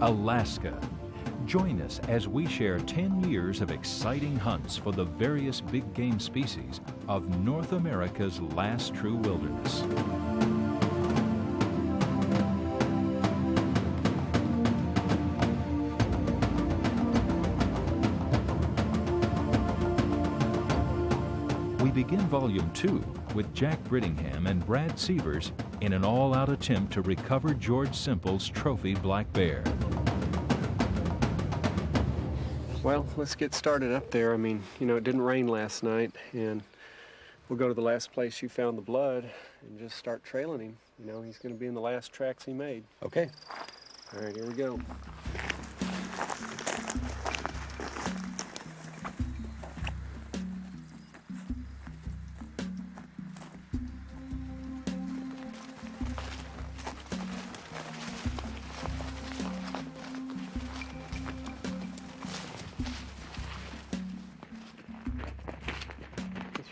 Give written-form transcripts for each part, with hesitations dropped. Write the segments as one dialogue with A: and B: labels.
A: Alaska. Join us as we share 10 years of exciting hunts for the various big game species of North America's last true wilderness. We begin Volume 2 with Jack Brittingham and Brad Sievers in an all-out attempt to recover George Simple's trophy black bear.
B: Well, let's get started up there. I mean, you know, it didn't rain last night, and we'll go to the last place you found the blood and just start trailing him. You know, he's going to be in the last tracks he made.
C: Okay.
B: All right, here we go.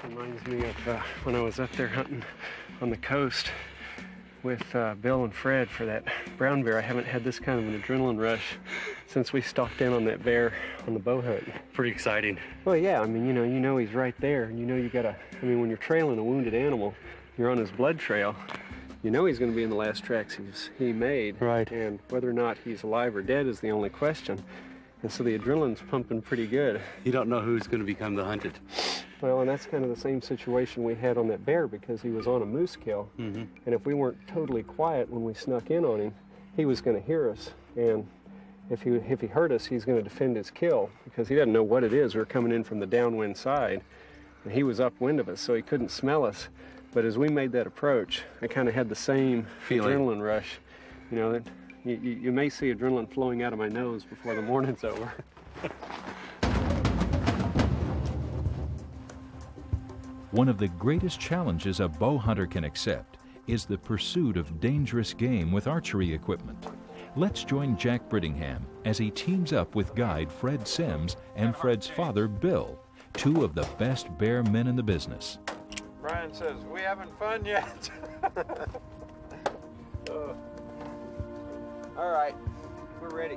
B: Reminds me of when I was up there hunting on the coast with Bill and Fred for that brown bear. I haven't had this kind of an adrenaline rush since we stalked in on that bear on the bow hunt.
C: Pretty exciting.
B: Well, yeah, I mean, you know he's right there, and you know you gotta, I mean, when you're trailing a wounded animal, you're on his blood trail, you know he's gonna be in the last tracks he made.
C: Right.
B: And whether or not he's alive or dead is the only question. And so the adrenaline's pumping pretty good.
C: You don't know who's going to become the hunted.
B: Well, and that's kind of the same situation we had on that bear because he was on a moose kill.
C: Mm-hmm.
B: And if we weren't totally quiet when we snuck in on him, he was going to hear us. And if he heard us, he's going to defend his kill because he doesn't know what it is. We're coming in from the downwind side, and he was upwind of us, so he couldn't smell us. But as we made that approach, I kind of had the same
C: feeling.
B: Adrenaline rush. You know, that you may see adrenaline flowing out of my nose before the morning's over.
A: One of the greatest challenges a bow hunter can accept is the pursuit of dangerous game with archery equipment. Let's join Jack Brittingham as he teams up with guide Fred Sims and Fred's father, Bill, two of the best bear men in the business.
D: Brian says, "We having fun yet?"
B: All right, we're ready.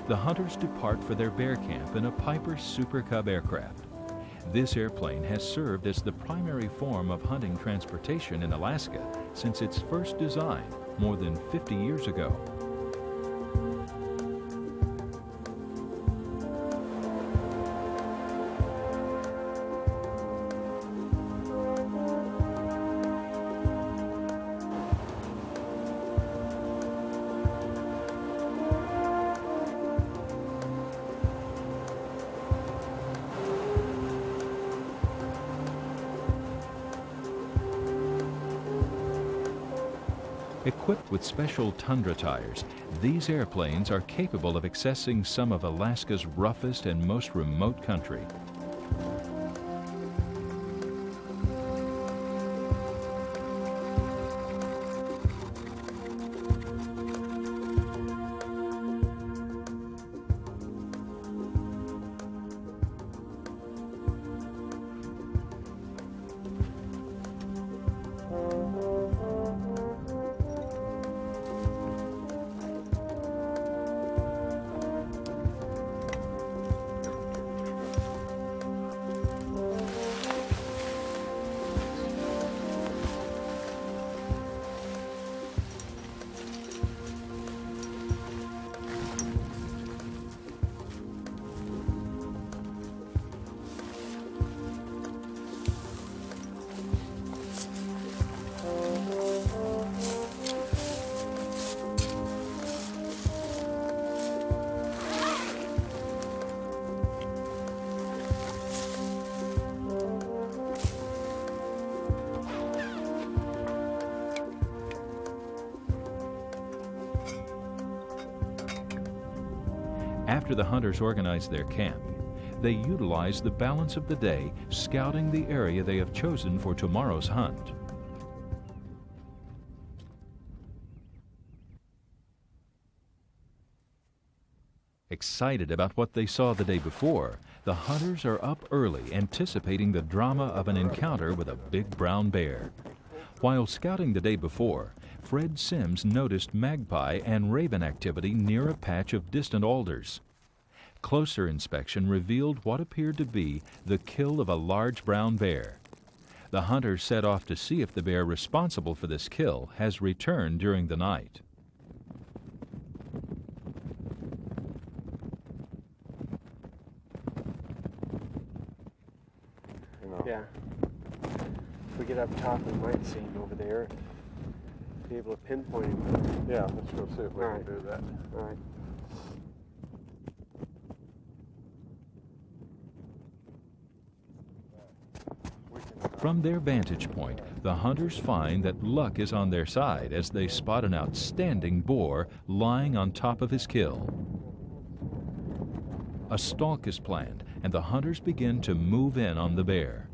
A: The hunters depart for their bear camp in a Piper Super Cub aircraft. This airplane has served as the primary form of hunting transportation in Alaska since its first design more than 50 years ago. Equipped with special tundra tires, these airplanes are capable of accessing some of Alaska's roughest and most remote country. After the hunters organize their camp, they utilize the balance of the day scouting the area they have chosen for tomorrow's hunt. Excited about what they saw the day before, the hunters are up early anticipating the drama of an encounter with a big brown bear. While scouting the day before, Fred Sims noticed magpie and raven activity near a patch of distant alders. Closer inspection revealed what appeared to be the kill of a large brown bear. The hunters set off to see if the bear responsible for this kill has returned during the night.
B: Yeah. If we get up top, we might see him over there. Be able to pinpoint him.
D: Yeah, let's go see if we can do that.
B: All right.
A: From their vantage point, the hunters find that luck is on their side as they spot an outstanding boar lying on top of his kill. A stalk is planned, and the hunters begin to move in on the bear.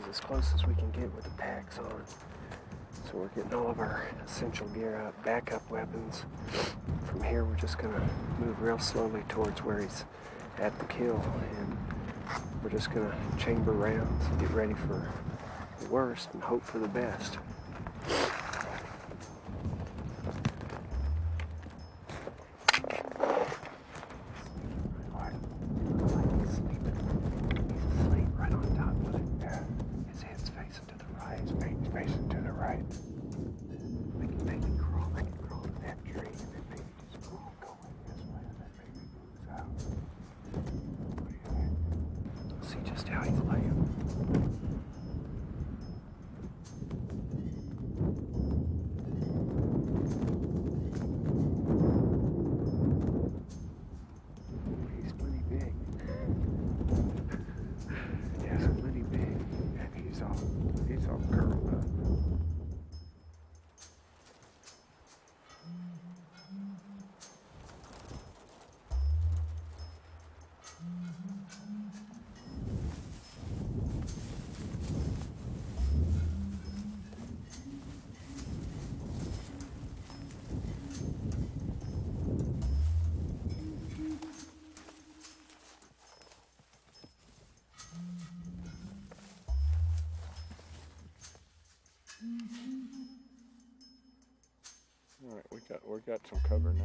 B: As close as we can get with the packs on. So we're getting all of our essential gear out, backup weapons. From here we're just gonna move real slowly towards where he's at the kill, and we're just gonna chamber rounds, get ready for the worst and hope for the best. Just how he's laying. He's plenty big. Yes, plenty big. And he's all curled up.
D: All right, we got some cover now.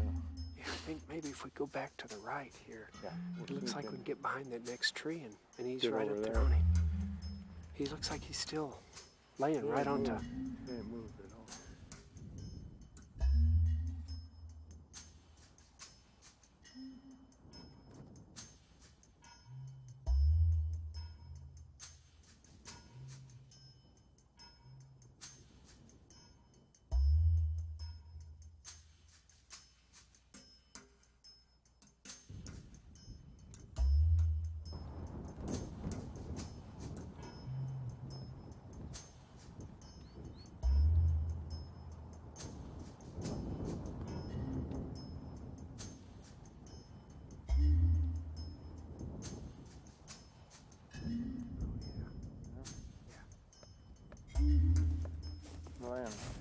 B: Yeah, I think maybe if we go back to the right here,
D: Yeah,
B: it looks like we can get behind that next tree, and he's
D: Get
B: right
D: over
B: up there
D: there.
B: on him. He looks like he's still laying right onto.
D: He ain't moved at all.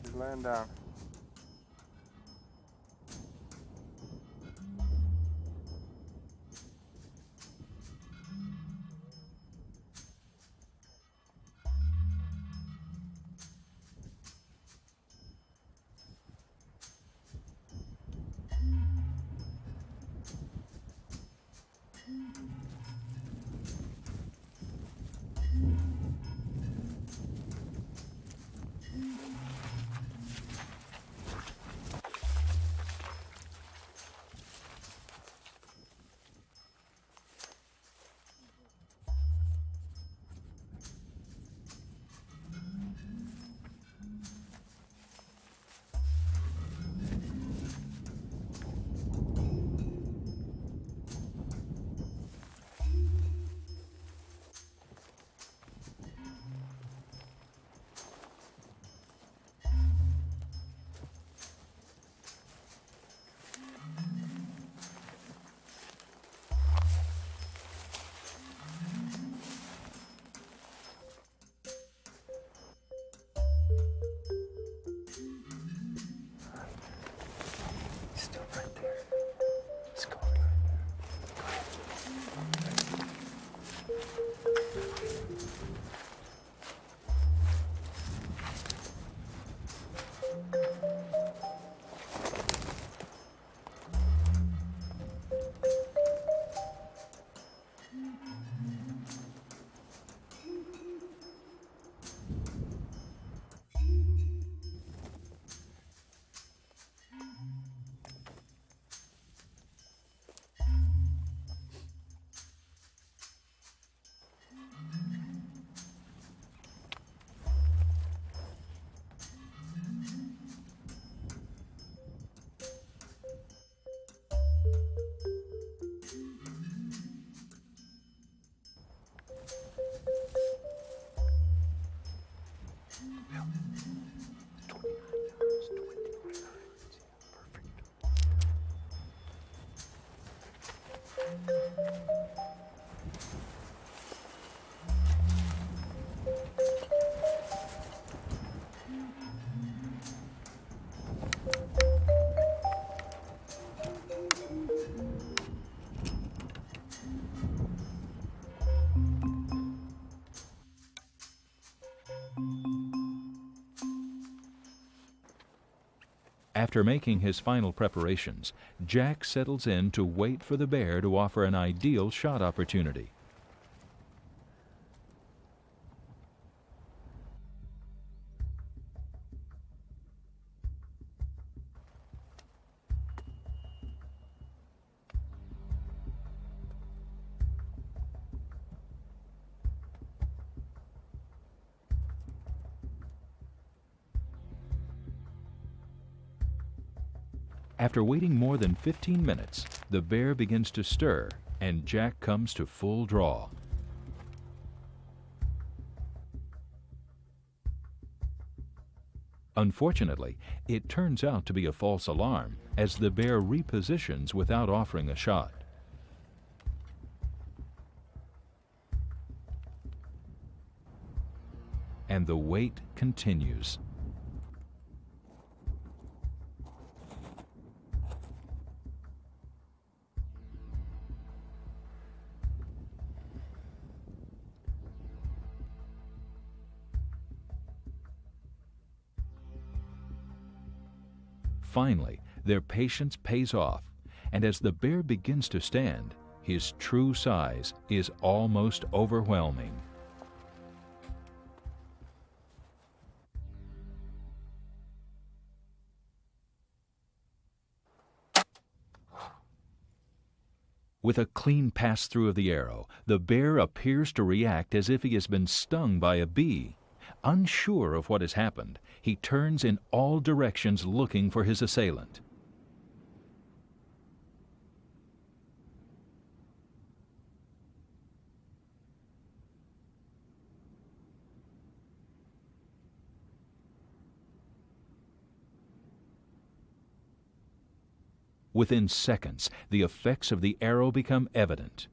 D: He's laying down.
A: After making his final preparations, Jack settles in to wait for the bear to offer an ideal shot opportunity. After waiting more than 15 minutes, the bear begins to stir and Jack comes to full draw. Unfortunately, it turns out to be a false alarm as the bear repositions without offering a shot. And the wait continues. Finally, their patience pays off, and as the bear begins to stand, his true size is almost overwhelming. With a clean pass-through of the arrow, the bear appears to react as if he has been stung by a bee. Unsure of what has happened, he turns in all directions looking for his assailant. Within seconds, the effects of the arrow become evident.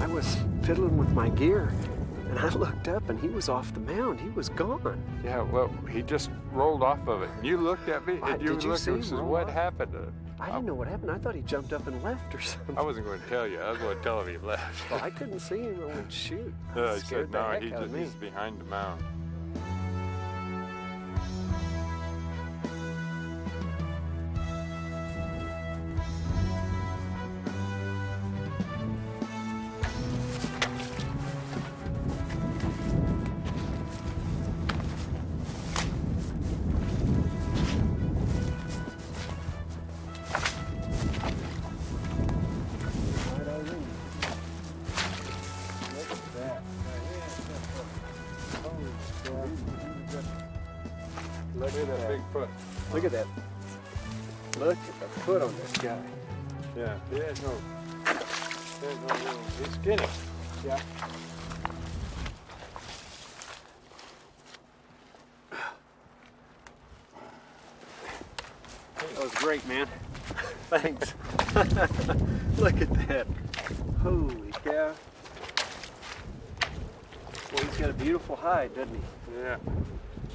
B: I was fiddling with my gear, and I looked up, and he was off the mound. He was gone.
D: Yeah, well, he just rolled off of it. You looked at me, and
B: Did you see him
D: and said,
B: roll
D: what
B: off?
D: happened?
B: I didn't know what happened. I thought he jumped up and left or something.
D: I wasn't going to tell you. I was going to tell him he left.
B: Well, I couldn't see him. I went, shoot.
D: I
B: Scared
D: said,
B: the
D: no,
B: heck out of me.
D: he's behind the mound. Look at that big foot.
B: Look at that. Look at the foot on this guy.
D: Yeah, he has no room. He's skinny.
B: Yeah. That was great, man. Thanks. Look at that. Holy cow. Well, he's got a beautiful hide, doesn't he?
D: Yeah.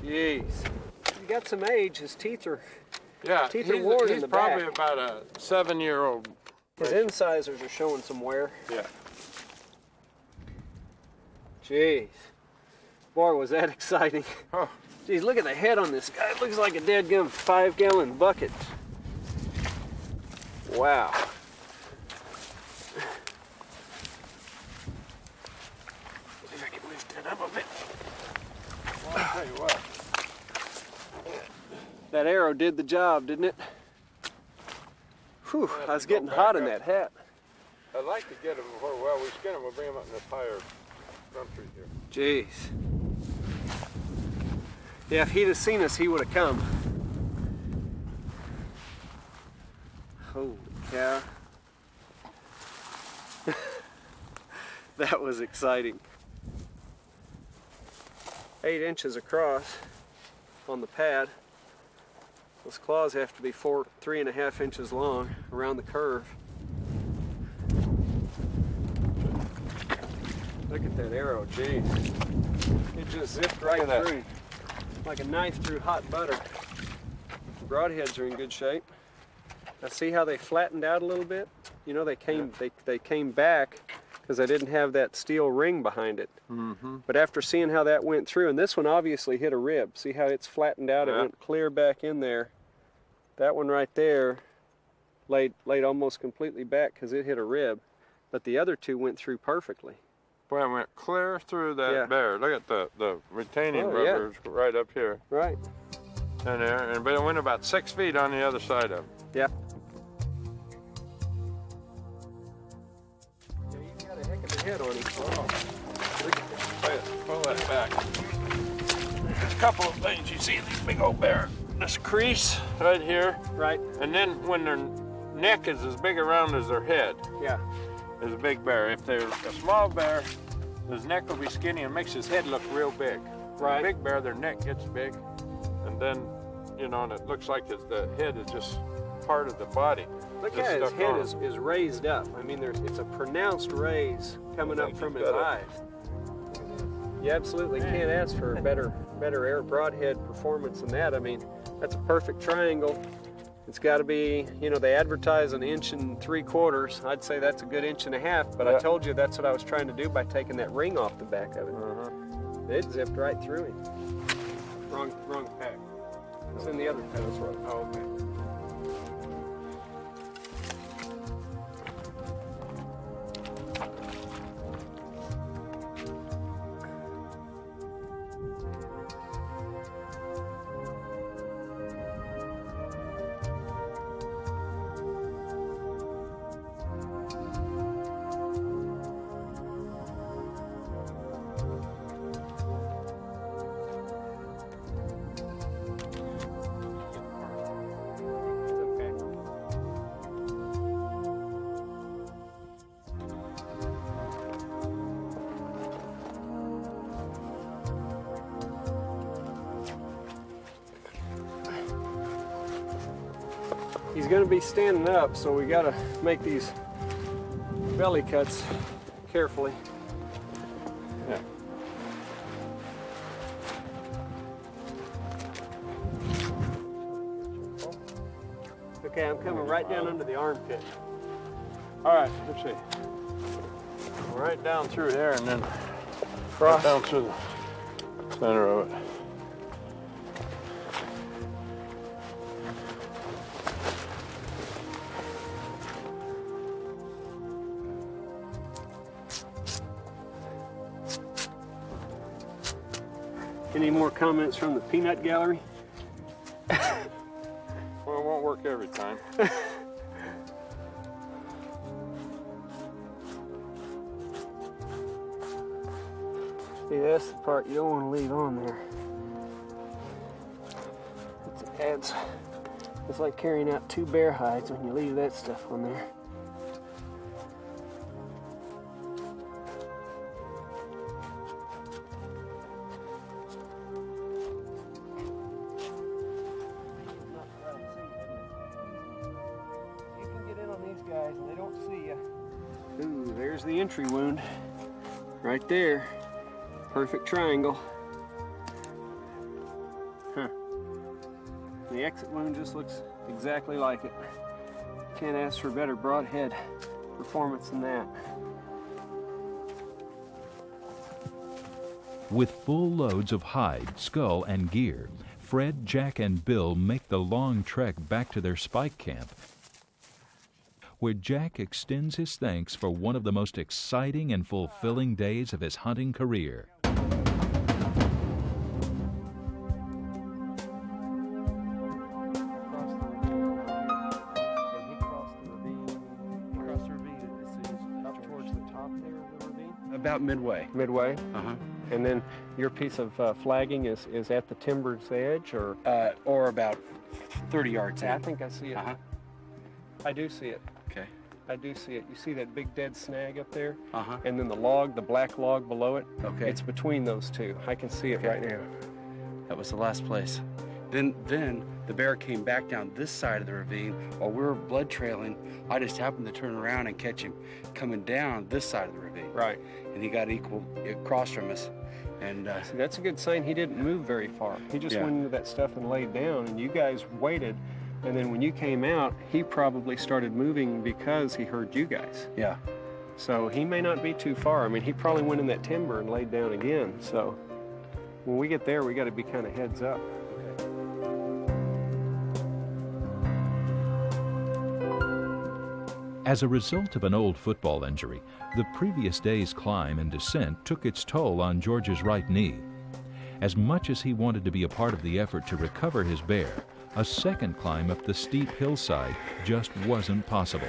B: Jeez. He got some age. His teeth are
D: Yeah,
B: Teeth are worn in
D: he's
B: the
D: probably
B: back.
D: about a 7-year-old.
B: His incisors are showing some wear.
D: Yeah.
B: Jeez. Boy, was that exciting.
D: Oh.
B: Jeez, look at the head on this guy. It looks like a dead gum 5-gallon bucket. Wow. See if I can lift that up a bit.
D: Well, I'll tell you what.
B: That arrow did the job, didn't it? Whew, I was getting hot in that hat.
D: I'd like to get him before, well, we skin him, we'll bring him up in this higher country here.
B: Jeez. Yeah, if he'd have seen us, he would have come. Holy cow. That was exciting. 8 inches across on the pad. Those claws have to be 3.5 inches long around the curve. Look at that arrow, geez. It just zipped right through. Like a knife through hot butter. Broadheads are in good shape. Now see how they flattened out a little bit? You know, they came back because they didn't have that steel ring behind it.
D: Mm-hmm.
B: But after seeing how that went through, and this one obviously hit a rib. See how it's flattened out? Yeah. It went clear back in there. That one right there laid almost completely back because it hit a rib. But the other two went through perfectly.
D: Boy, it went clear through that bear. Look at the retaining rubbers right up here.
B: Right.
D: And there, but it went about 6 feet on the other side of it.
B: Yeah. Yeah, he's got a heck of a head on him. Oh. Look at that.
D: Pull that back. There's a couple of things. You see this big old bear, this crease right here.
B: Right.
D: And then when their neck is as big around as their head.
B: Yeah.
D: Is a big bear. If they're a small bear, his neck will be skinny and makes his head look real big.
B: Right.
D: A big bear, their neck gets big, and then, you know, and it looks like the head is just part of the body.
B: Look how his head is raised up. I mean, it's a pronounced raise coming up from his eyes. You absolutely can't ask for a better air broadhead performance than that. I mean, that's a perfect triangle. It's got to be, you know, they advertise 1 3/4 inches. I'd say that's a good 1.5 inches, but I told you that's what I was trying to do by taking that ring off the back of it. It zipped right through him. Wrong pack. It's in the other pack. That's right. Oh, okay. He's going to be standing up, so we got to make these belly cuts carefully.
D: Yeah.
B: Okay, I'm coming right down under the armpit.
D: All right, let's see. Right down through there and then cross down through the center of it.
B: Any more comments from the peanut gallery?
D: Well, it won't work every time.
B: See, that's the part you don't want to leave on there. It adds, it's like carrying out 2 bear hides when you leave that stuff on there. guys and they don't see you. Ooh, there's the entry wound. Right there. Perfect triangle. Huh. The exit wound just looks exactly like it. Can't ask for better broadhead performance than that.
A: With full loads of hide, skull, and gear, Fred, Jack, and Bill make the long trek back to their spike camp, where Jack extends his thanks for one of the most exciting and fulfilling days of his hunting career.
C: About midway.
B: Midway?
C: Uh-huh.
B: And then your piece of flagging is at the timber's edge,
C: Or about 30 yards
B: Yeah, I
C: in.
B: think I see it.
C: Uh-huh.
B: I do see it.
C: Okay.
B: I do see it. You see that big dead snag up there?
C: Uh-huh.
B: And then the log, the black log below it?
C: Okay.
B: It's between those two. I can see it right now.
C: That was the last place. Then the bear came back down this side of the ravine while we were blood trailing. I just happened to turn around and catch him coming down this side of the ravine.
B: Right.
C: And he got equal across from us. And
B: See, that's a good sign he didn't move very far. He just went into that stuff and laid down, and you guys waited. And then when you came out, he probably started moving because he heard you guys.
C: yeah.
B: So he may not be too far. I mean, he probably went in that timber and laid down again. So when we get there, we got to be kind of heads up.
A: As a result of an old football injury, the previous day's climb and descent took its toll on George's right knee. As much as he wanted to be a part of the effort to recover his bear, a second climb up the steep hillside just wasn't possible.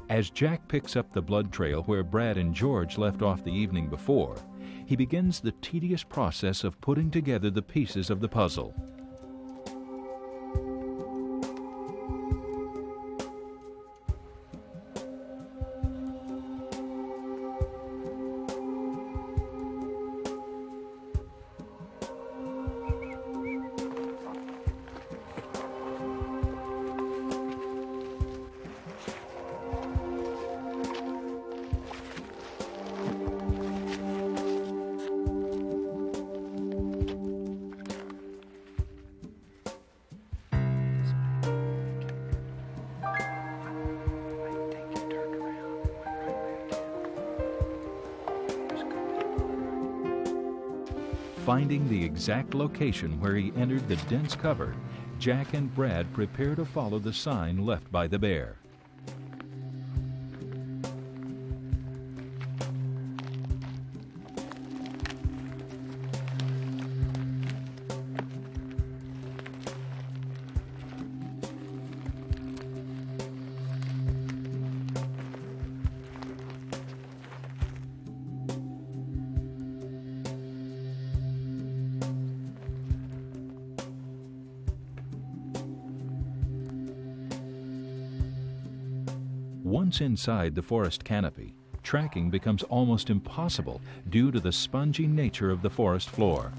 A: As Jack picks up the blood trail where Brad and George left off the evening before, he begins the tedious process of putting together the pieces of the puzzle. Finding the exact location where he entered the dense cover, Jack and Brad prepare to follow the sign left by the bear. Once inside the forest canopy, tracking becomes almost impossible due to the spongy nature of the forest floor.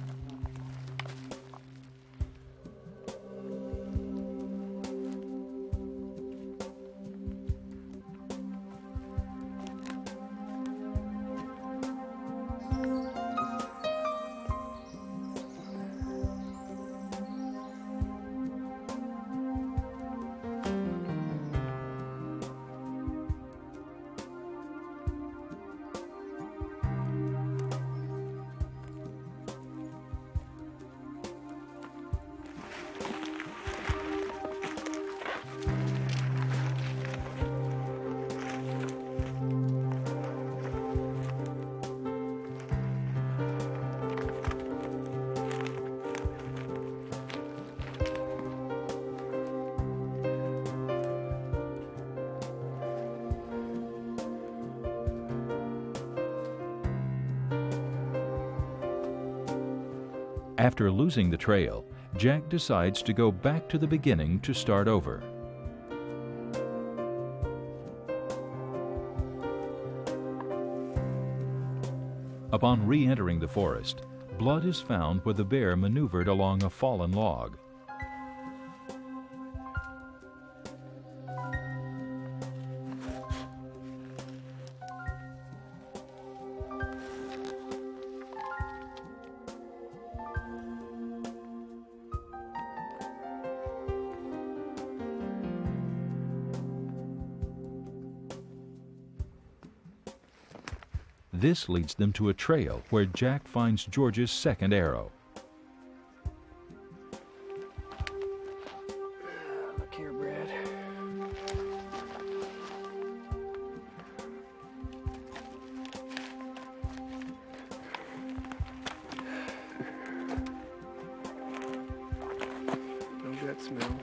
A: After losing the trail, Jack decides to go back to the beginning to start over. Upon re-entering the forest, blood is found where the bear maneuvered along a fallen log. This leads them to a trail where Jack finds George's second arrow.
B: Look here, Brad. No gut smell.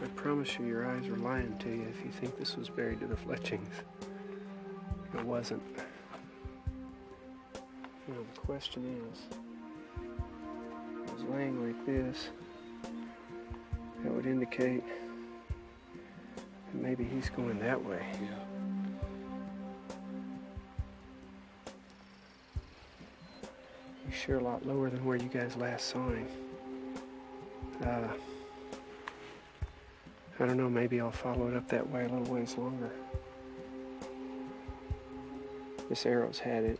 B: I promise you your eyes are lying to you if you think this was buried to the fletchings. It wasn't. Now the question is, if it was laying like this, that would indicate that maybe he's going that way. He's sure a lot lower than where you guys last saw him. I don't know, maybe I'll follow it up that way a little ways longer. This arrow's had it.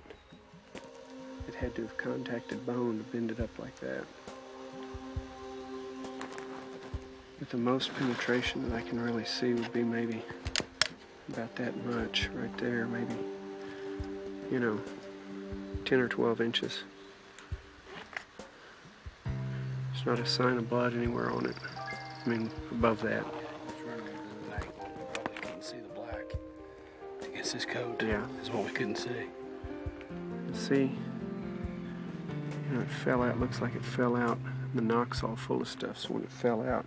B: It had to have contacted bone to bend it up like that. But the most penetration that I can really see would be maybe about that much right there, maybe, you know, 10 or 12 inches. There's not a sign of blood anywhere on it. I mean, above that.
C: His coat,
B: yeah,
C: is what we couldn't see.
B: See, you know, it fell out. Looks like it fell out. The knock's all full of stuff. So when it fell out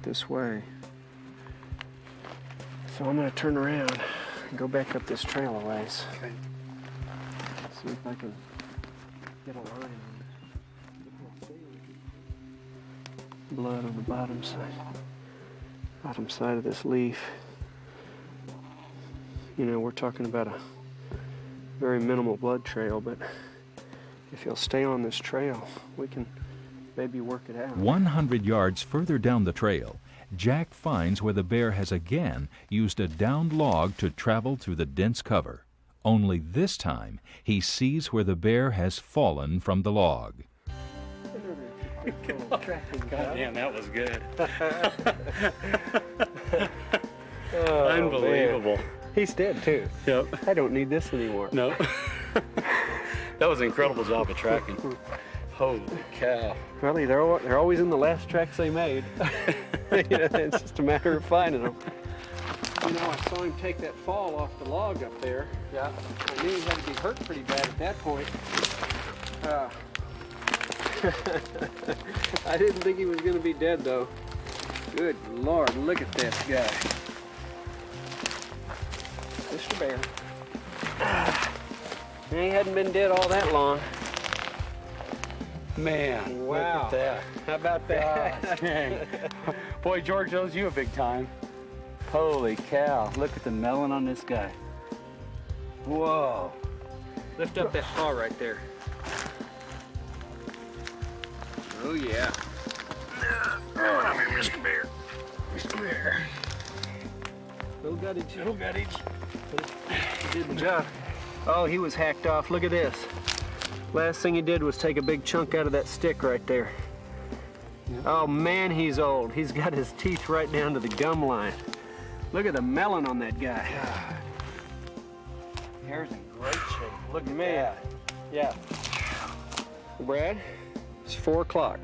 B: this way. So I'm gonna turn around and go back up this trail a ways.
C: Okay.
B: See if I can get a line on it. Blood on the bottom side of this leaf. You know, we're talking about a very minimal blood trail, but if he'll stay on this trail, we can maybe work it out.
A: 100 yards further down the trail, Jack finds where the bear has again used a downed log to travel through the dense cover. Only this time, he sees where the bear has fallen from the log.
C: God damn, that was good.
B: Oh,
C: unbelievable.
B: Man. He's dead too.
C: Yep.
B: I don't need this anymore.
C: No. That was an incredible job of tracking. Holy cow.
B: Really, they're always in the last tracks they made. You know, it's just a matter of finding them. You know, I saw him take that fall off the log up there. Yeah. I knew he had to be hurt pretty bad at that point. I didn't think he was going to be dead though. Good Lord, look at this guy. Mr. Bear. He hadn't been dead all that long.
C: Man,
B: wow.
C: Look at that.
B: How about that?
C: Boy, George owes you a big time. Holy cow, look at the melon on this guy. Whoa.
B: Lift up that paw right there. Oh yeah. Come here, Mr. Bear. Mr. Bear. Little guttage. Little guttage. He did the job. Oh, he was hacked off. Look at this. Last thing he did was take a big chunk out of that stick right there. Yeah. Oh man, he's old. He's got his teeth right down to the gum line. Look at the melon on that guy.
C: Hair's in great shape. Look at
B: man.
C: that.
B: Yeah. Brad, it's 4 o'clock.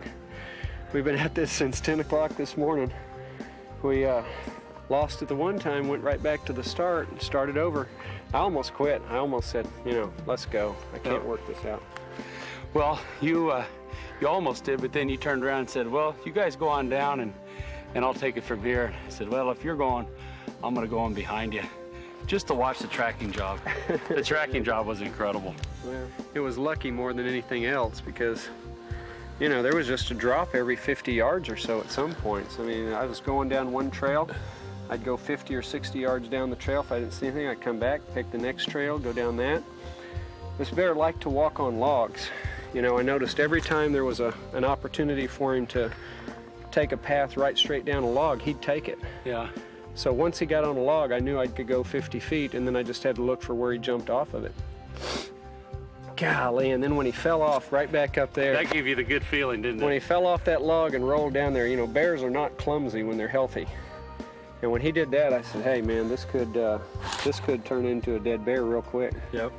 B: We've been at this since 10 o'clock this morning. We lost it the one time, went right back to the start and started over. I almost quit. I almost said, you know, let's go. I can't work this out.
C: Well, you almost did, but then you turned around and said, well, you guys go on down and I'll take it from here. I said, well, if you're going, I'm going to go on behind you. just to watch the tracking job. The tracking job was incredible.
B: Well, it was lucky more than anything else because, you know, there was just a drop every 50 yards or so at some points. I mean, I was going down one trail, I'd go 50 or 60 yards down the trail. If I didn't see anything, I'd come back, pick the next trail, go down that. This bear liked to walk on logs. You know, I noticed every time there was an opportunity for him to take a path right straight down a log, he'd take it.
C: Yeah.
B: So once he got on a log, I knew I could go 50 feet, and then I just had to look for where he jumped off of it. Golly, and then when he fell off right back up there.
C: That gave you the good feeling, didn't it?
B: When he fell off that log and rolled down there, you know, bears are not clumsy when they're healthy. And when he did that, I said, hey man, this could turn into a dead bear real quick.
C: Yep.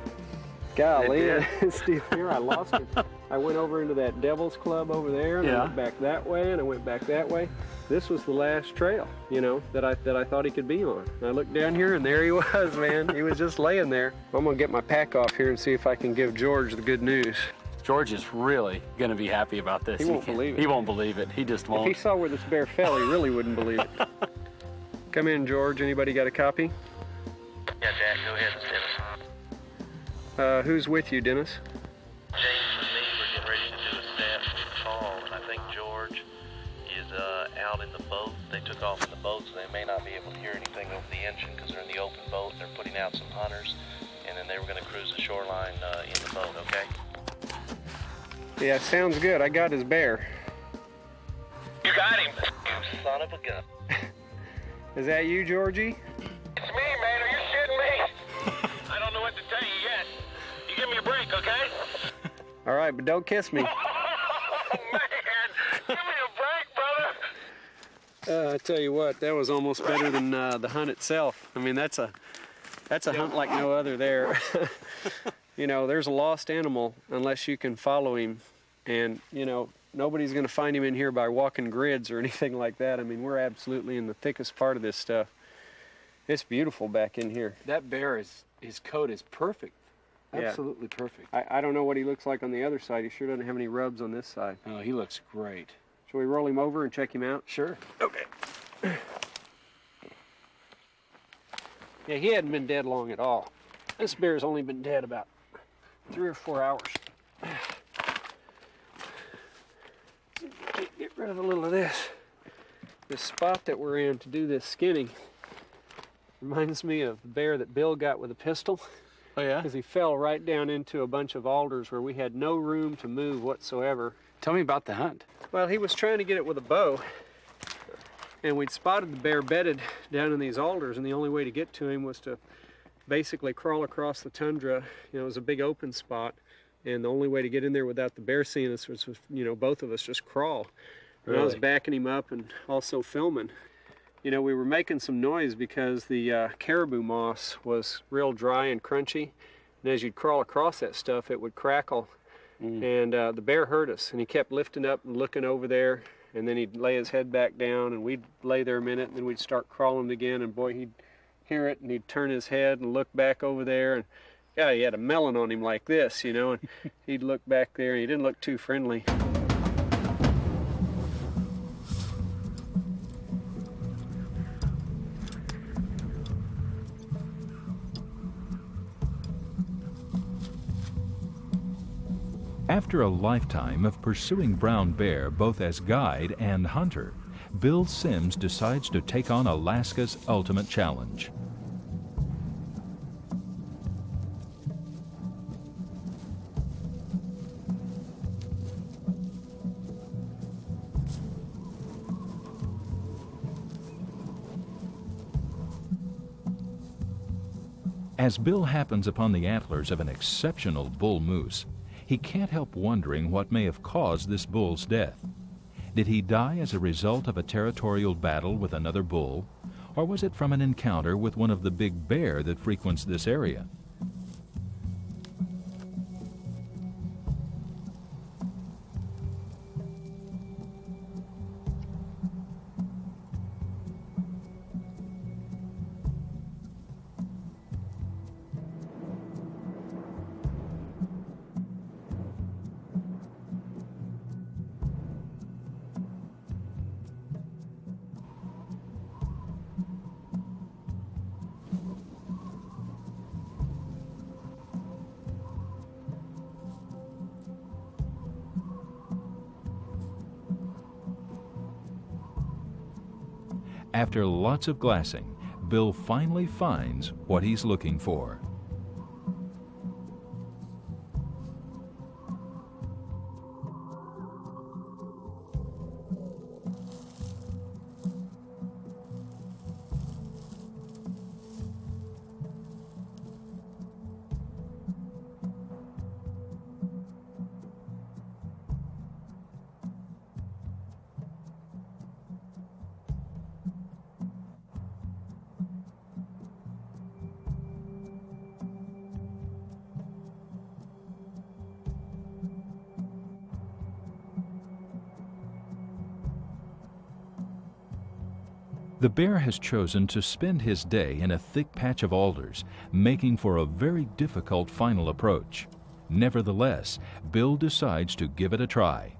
B: Golly, still here, I lost him. I went over into that Devil's Club over there, and I went back that way, and I went back that way. This was the last trail, you know, that I thought he could be on. And I looked down here, and there he was, man. He was just laying there. I'm gonna get my pack off here and see if I can give George the good news.
C: George is really gonna be happy about this.
B: He won't believe it.
C: He won't believe it. He just won't.
B: If he saw where this bear fell, he really wouldn't believe it. Come in, George. Anybody got a copy?
E: Yeah, Jack, go ahead, Dennis.
B: Who's with you, Dennis?
E: James and me, we're getting ready to do a stat call, and I think George is out in the boat. They took off in the boat, so they may not be able to hear anything over the engine because they're in the open boat. They're putting out some hunters, and then they were going to cruise the shoreline in the boat, okay?
B: Yeah, sounds good. I got his bear.
E: You got him, you son of a gun.
B: Is that you, Georgie?
E: It's me, man. Are you shitting me? I don't know what to tell you yet. You give me a break, okay?
B: All right, but don't kiss me.
E: Oh, man. Give me a break, brother.
B: I tell you what, that was almost better than the hunt itself. I mean, that's a hunt like no other there. You know, there's a lost animal unless you can follow him. And, you know, nobody's going to find him in here by walking grids or anything like that. I mean, we're absolutely in the thickest part of this stuff. It's beautiful back in here.
C: That bear his coat is perfect.
B: Yeah.
C: Absolutely perfect.
B: I don't know what he looks like on the other side. He sure doesn't have any rubs on this side.
C: Oh, he looks great.
B: Shall we roll him over and check him out?
C: Sure.
B: Okay. Yeah, he hadn't been dead long at all. This bear's only been dead about 3 or 4 hours. Get rid of a little of this. This spot that we're in to do this skinning reminds me of the bear that Bill got with a pistol.
C: Oh, yeah?
B: Because he fell right down into a bunch of alders where we had no room to move whatsoever.
C: Tell me about the hunt.
B: Well, he was trying to get it with a bow, and we'd spotted the bear bedded down in these alders, and the only way to get to him was to basically crawl across the tundra. You know, it was a big open spot, and the only way to get in there without the bear seeing us was, you know, both of us just crawl. And I was backing him up and also filming. You know, we were making some noise because the caribou moss was real dry and crunchy, and as you'd crawl across that stuff, it would crackle. And the bear heard us, and he kept lifting up and looking over there, and then he'd lay his head back down, and we'd lay there a minute, and then we'd start crawling again, and boy, he'd hear it, and he'd turn his head and look back over there, and yeah, he had a melon on him like this, you know, and he'd look back there, and he didn't look too friendly.
A: After a lifetime of pursuing brown bear both as guide and hunter, Bill Sims decides to take on Alaska's ultimate challenge. As Bill happens upon the antlers of an exceptional bull moose, he can't help wondering what may have caused this bull's death. Did he die as a result of a territorial battle with another bull, or was it from an encounter with one of the big bear that frequents this area? After lots of glassing, Bill finally finds what he's looking for. The bear has chosen to spend his day in a thick patch of alders, making for a very difficult final approach. Nevertheless, Bill decides to give it a try.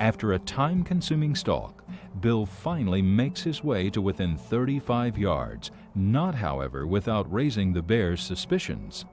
A: After a time-consuming stalk, Bill finally makes his way to within 35 yards, not, however, without raising the bear's suspicions.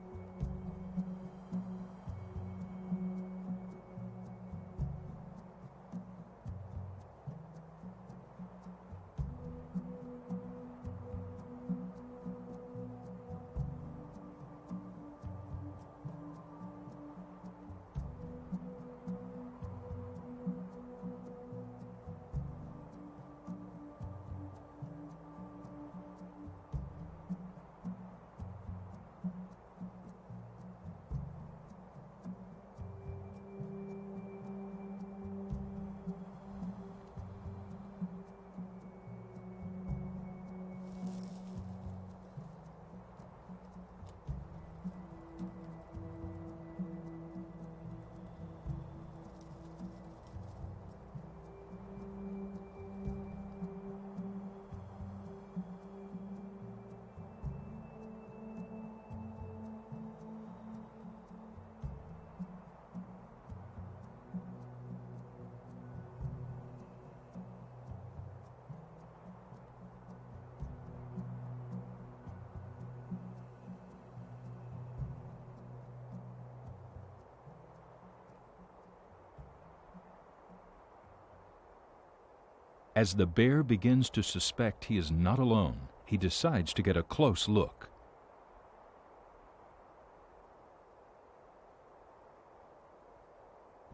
A: As the bear begins to suspect he is not alone, he decides to get a close look.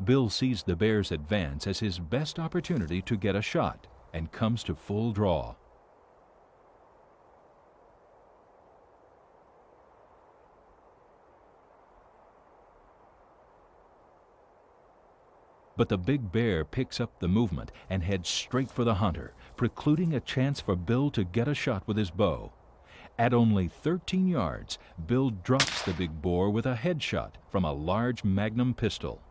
A: Bill sees the bear's advance as his best opportunity to get a shot and comes to full draw. But the big bear picks up the movement and heads straight for the hunter, precluding a chance for Bill to get a shot with his bow. At only 13 yards, Bill drops the big boar with a headshot from a large Magnum pistol.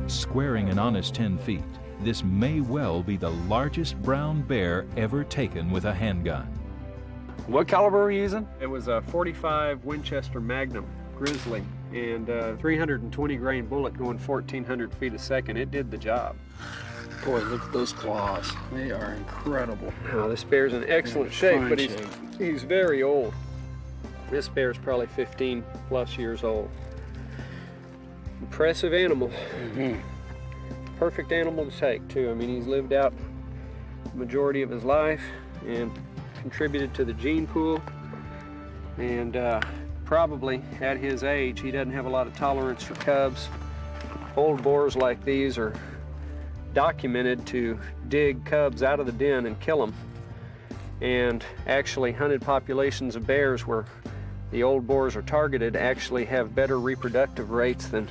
A: Squaring an honest 10 feet, this may well be the largest brown bear ever taken with a handgun.
C: What caliber were you using?
B: It was a .45 Winchester Magnum Grizzly, and 320 grain bullet going 1,400 feet a second. It did the job.
C: Boy, look at those claws. They are incredible.
B: Now, this bear's in excellent shape, but he's very old. This bear's probably 15 plus years old. Impressive animal. Perfect animal to take too. I mean, he's lived out the majority of his life and contributed to the gene pool, and probably at his age he doesn't have a lot of tolerance for cubs. Old boars like these are documented to dig cubs out of the den and kill them, and actually hunted populations of bears where the old boars are targeted actually have better reproductive rates than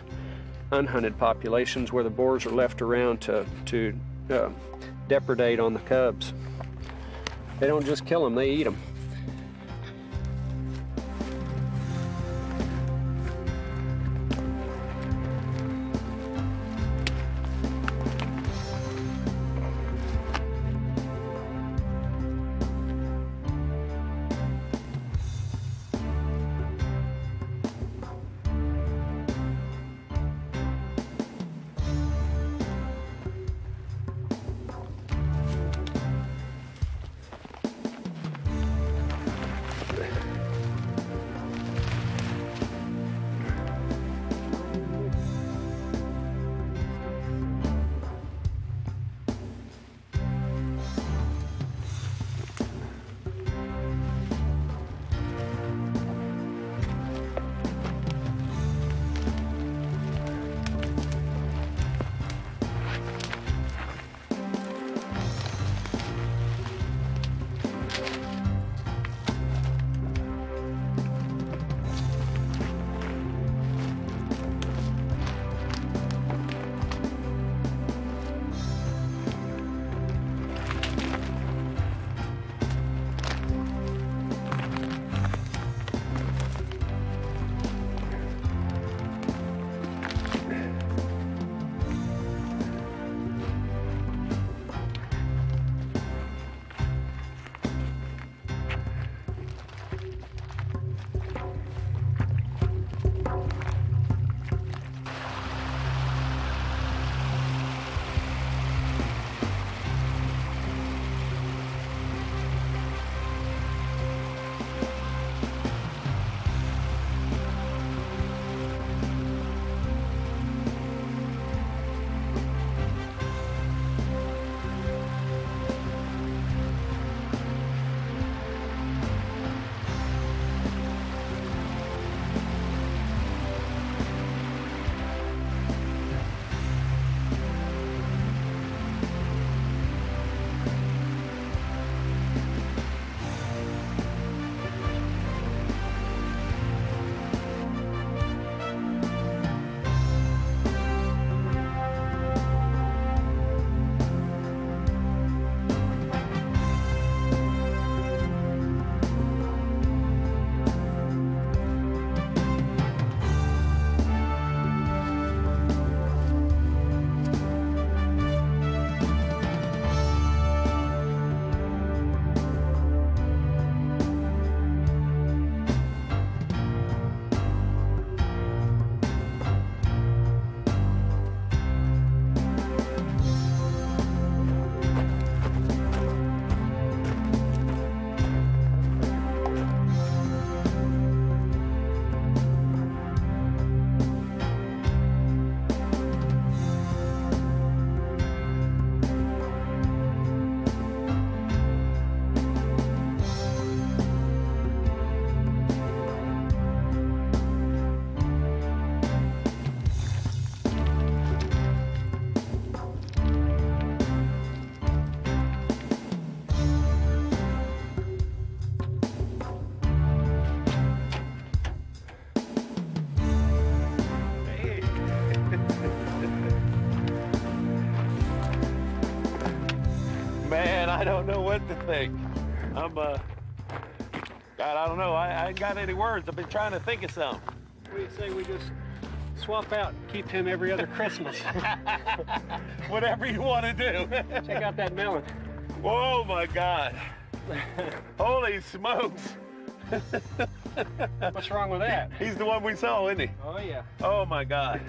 B: unhunted populations where the boars are left around to depredate on the cubs. They don't just kill them, they eat them.
D: I don't know what to think. God, I don't know. I ain't got any words. I've been trying to think of something.
B: What do you say we just swap out and keep him every other Christmas?
D: Whatever you want to do.
B: Check out that melon.
D: Oh my God. Holy smokes.
B: What's wrong with that?
D: He's the one we saw, isn't he?
B: Oh, yeah.
D: Oh, my God.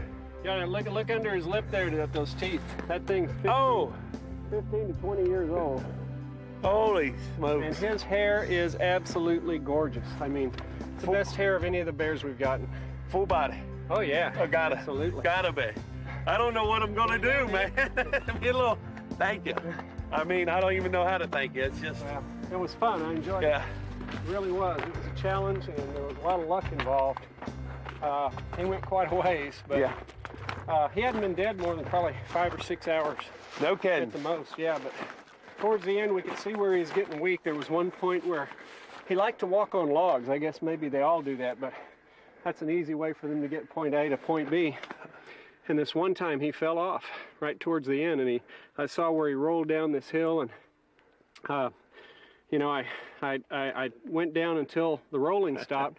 B: Yeah, look under his lip there at those teeth. That thing's 15 to 20 years old.
D: Holy
B: And
D: smokes.
B: his hair is absolutely gorgeous. I mean, it's the best hair of any of the bears we've gotten.
D: Full body.
B: Oh, yeah.
D: Absolutely. Gotta be. I don't know what I'm gonna do, man. Me a little thank you. I mean, I don't even know how to thank you. It's just.
B: Yeah, it was fun. I enjoyed it.
D: Yeah.
B: It really was. It was a challenge, and there was a lot of luck involved. He went quite a ways, but
D: Yeah.
B: he hadn't been dead more than probably 5 or 6 hours
D: No kidding.
B: at the most. Yeah, but towards the end, we could see where he was getting weak. There was one point where he liked to walk on logs. I guess maybe they all do that, but that's an easy way for them to get point A to point B. And this one time he fell off right towards the end, and I saw where he rolled down this hill, and you know, I went down until the rolling stopped,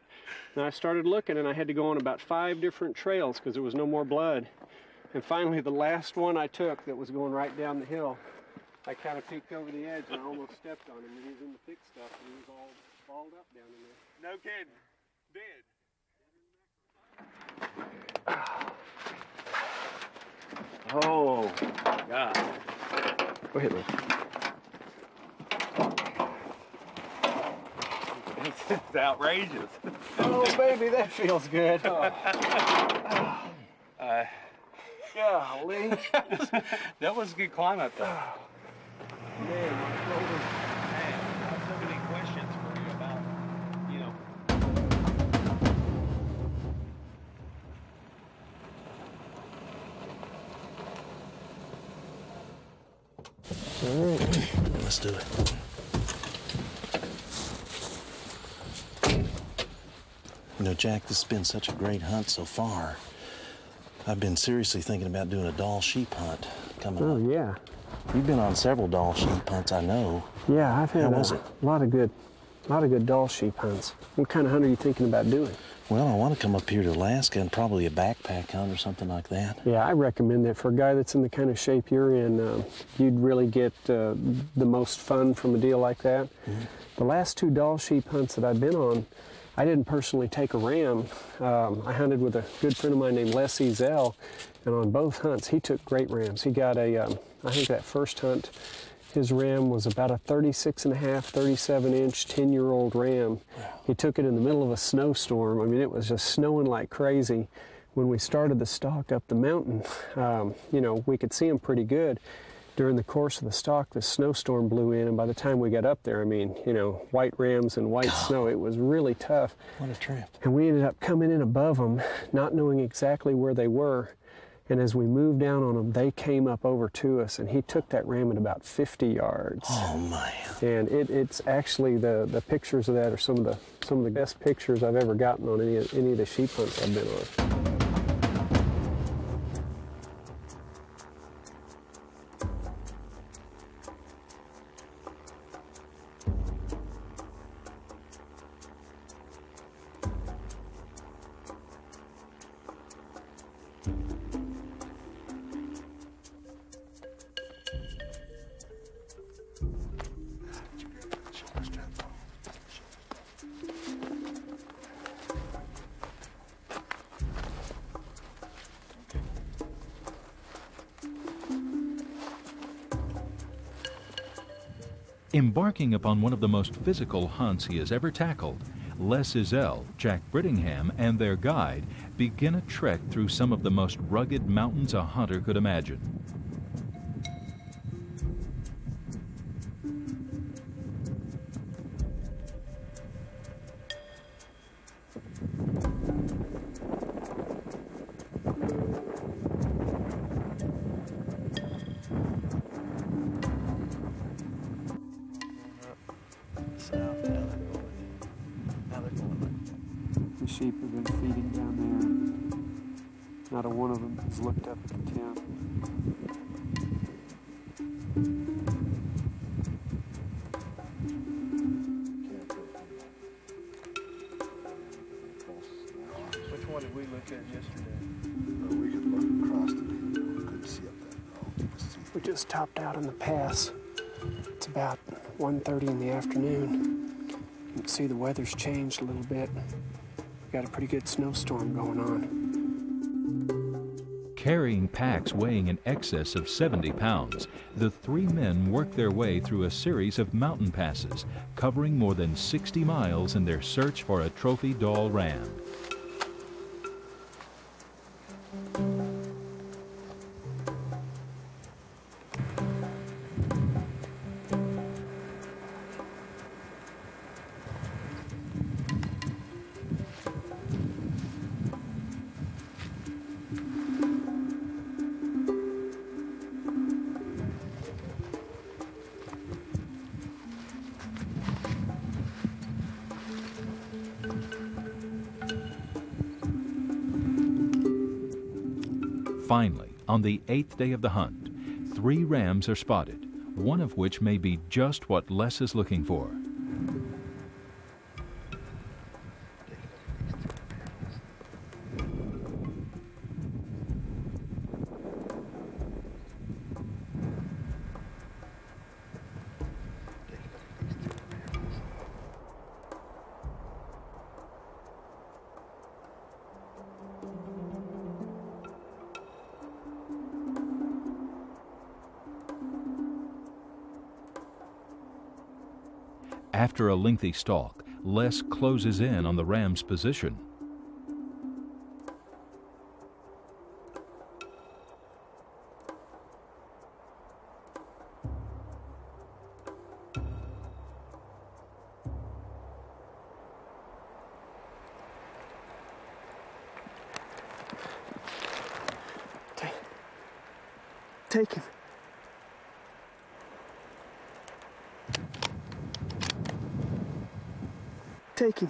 B: and I started looking, and I had to go on about 5 different trails because there was no more blood. And finally, the last one I took that was going right down the hill, I kind of peeked over the edge and I almost stepped on him, and he was in the thick stuff, and he was all balled up down in there.
D: No kidding. Dead. Oh, God.
B: Go ahead, man.
D: It's outrageous.
B: Oh, baby, that feels good. Oh. Golly.
C: That was a good climb up there.
B: Man, my shoulder.
D: Man, I have so many questions for you about, you know.
B: All right.
F: Let's do it. You know, Jack, this has been such a great hunt so far. I've been seriously thinking about doing a Dall sheep hunt coming up.
B: Oh, yeah.
F: You've been on several Dall sheep hunts, I know.
B: Yeah, I've had
F: How was
B: a
F: it?
B: lot of good Dall sheep hunts. What kind of hunt are you thinking about doing?
F: Well, I want to come up here to Alaska and probably a backpack hunt or something like that.
B: Yeah, I recommend that for a guy that's in the kind of shape you're in. You'd really get the most fun from a deal like that. Mm-hmm. The last 2 Dall sheep hunts that I've been on, I didn't personally take a ram. I hunted with a good friend of mine named Les Ezel, and on both hunts, he took great rams. He got I think that first hunt, his ram was about a 36.5, 37-inch, 10-year-old ram. He took it in the middle of a snowstorm. I mean, it was just snowing like crazy. When we started the stalk up the mountain, you know, we could see him pretty good. During the course of the stalk, the snowstorm blew in, and by the time we got up there, I mean, you know, white rams and white snow, it was really tough.
F: What a trip.
B: And we ended up coming in above them, not knowing exactly where they were. And as we moved down on them, they came up over to us, and he took that ram at about 50 yards.
F: Oh, man.
B: And it's actually, the pictures of that are some of the best pictures I've ever gotten on any of the sheep hunts I've been on.
A: Embarking upon one of the most physical hunts he has ever tackled, Les Ezel, Jack Brittingham, and their guide begin a trek through some of the most rugged mountains a hunter could imagine.
B: The sheep have been feeding down there. Not a one of them has looked up at the tent.
D: Which one did we look at yesterday?
G: We could look across the field. We couldn't see up that.
B: We just topped out on the pass. It's about 1:30 in the afternoon. You can see the weather's changed a little bit. We've got a pretty good snowstorm going on.
A: Carrying packs weighing in excess of 70 pounds, the three men work their way through a series of mountain passes, covering more than 60 miles in their search for a trophy Dall ram. Finally, on the 8th day of the hunt, 3 rams are spotted, one of which may be just what Les is looking for. After a lengthy stalk, Les closes in on the ram's position.
B: Take him. Take him.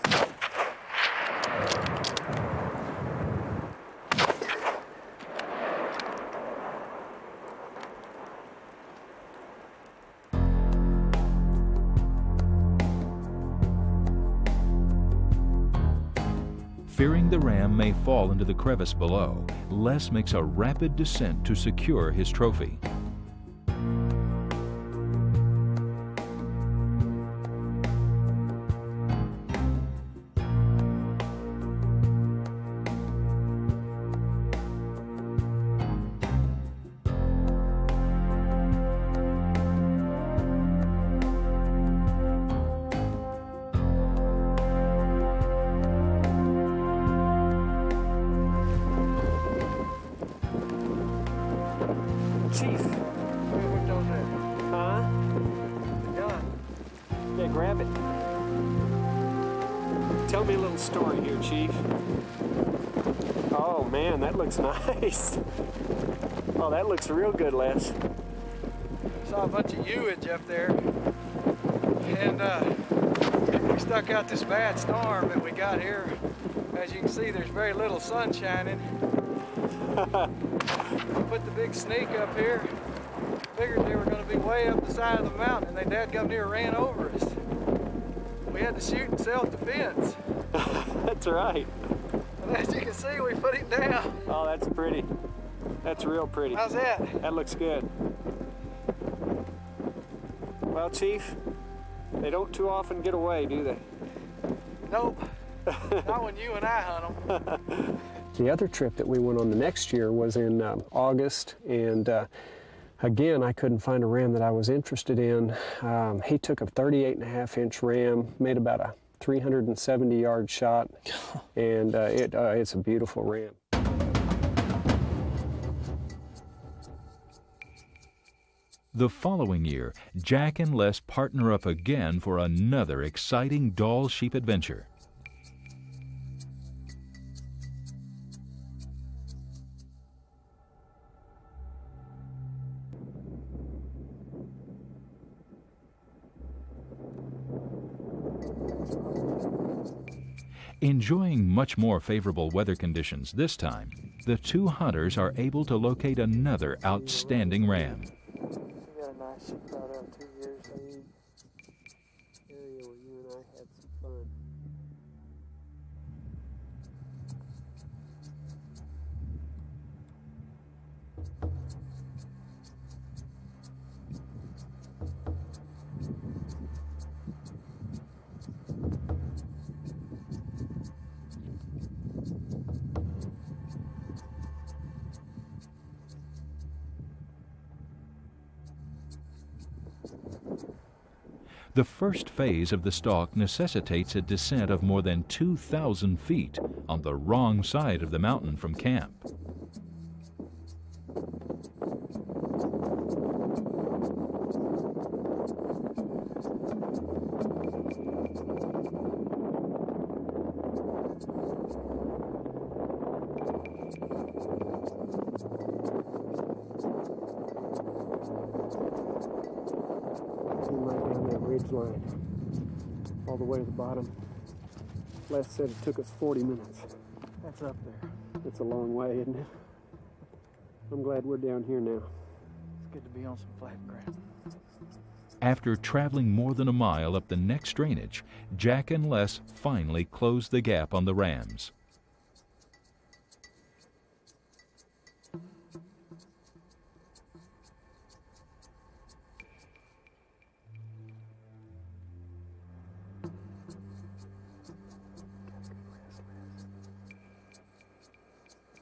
A: Fearing the ram may fall into the crevice below, Les makes a rapid descent to secure his trophy.
B: Chief.
D: What those at?
B: Huh?
D: The gun.
B: Yeah, grab it. Tell me a little story here, Chief. Oh man, that looks nice. Oh, that looks real good, Les.
D: Saw a bunch of uwage up there, and we stuck out this bad storm that we got here. As you can see, there's very little sun shining. We put the big sneak up here. Figured they were going to be way up the side of the mountain, and they dadgum near ran over us. We had to shoot in self-defense.
B: That's right.
D: And as you can see, we put it down.
B: Oh, that's pretty. That's real pretty.
D: How's that?
B: That looks good. Well, Chief, they don't too often get away, do they?
D: Nope. Not when you and I hunt them.
B: The other trip that we went on the next year was in August, and again, I couldn't find a ram that I was interested in. He took a 38.5-inch ram, made about a 370-yard shot, and it's a beautiful ram.
A: The following year, Jack and Les partner up again for another exciting Dall sheep adventure. Enjoying much more favorable weather conditions this time, the two hunters are able to locate another outstanding ram.
B: We got a nice sheep out of 2 years. Area where you and I had some fun.
A: The first phase of the stalk necessitates a descent of more than 2,000 feet on the wrong side of the mountain from camp.
B: Line all the way to the bottom. Les said it took us 40 minutes.
D: That's up there.
B: It's a long way, isn't it? I'm glad we're down here now.
D: It's good to be on some flat ground.
A: After traveling more than a mile up the next drainage, Jack and Les finally closed the gap on the rams.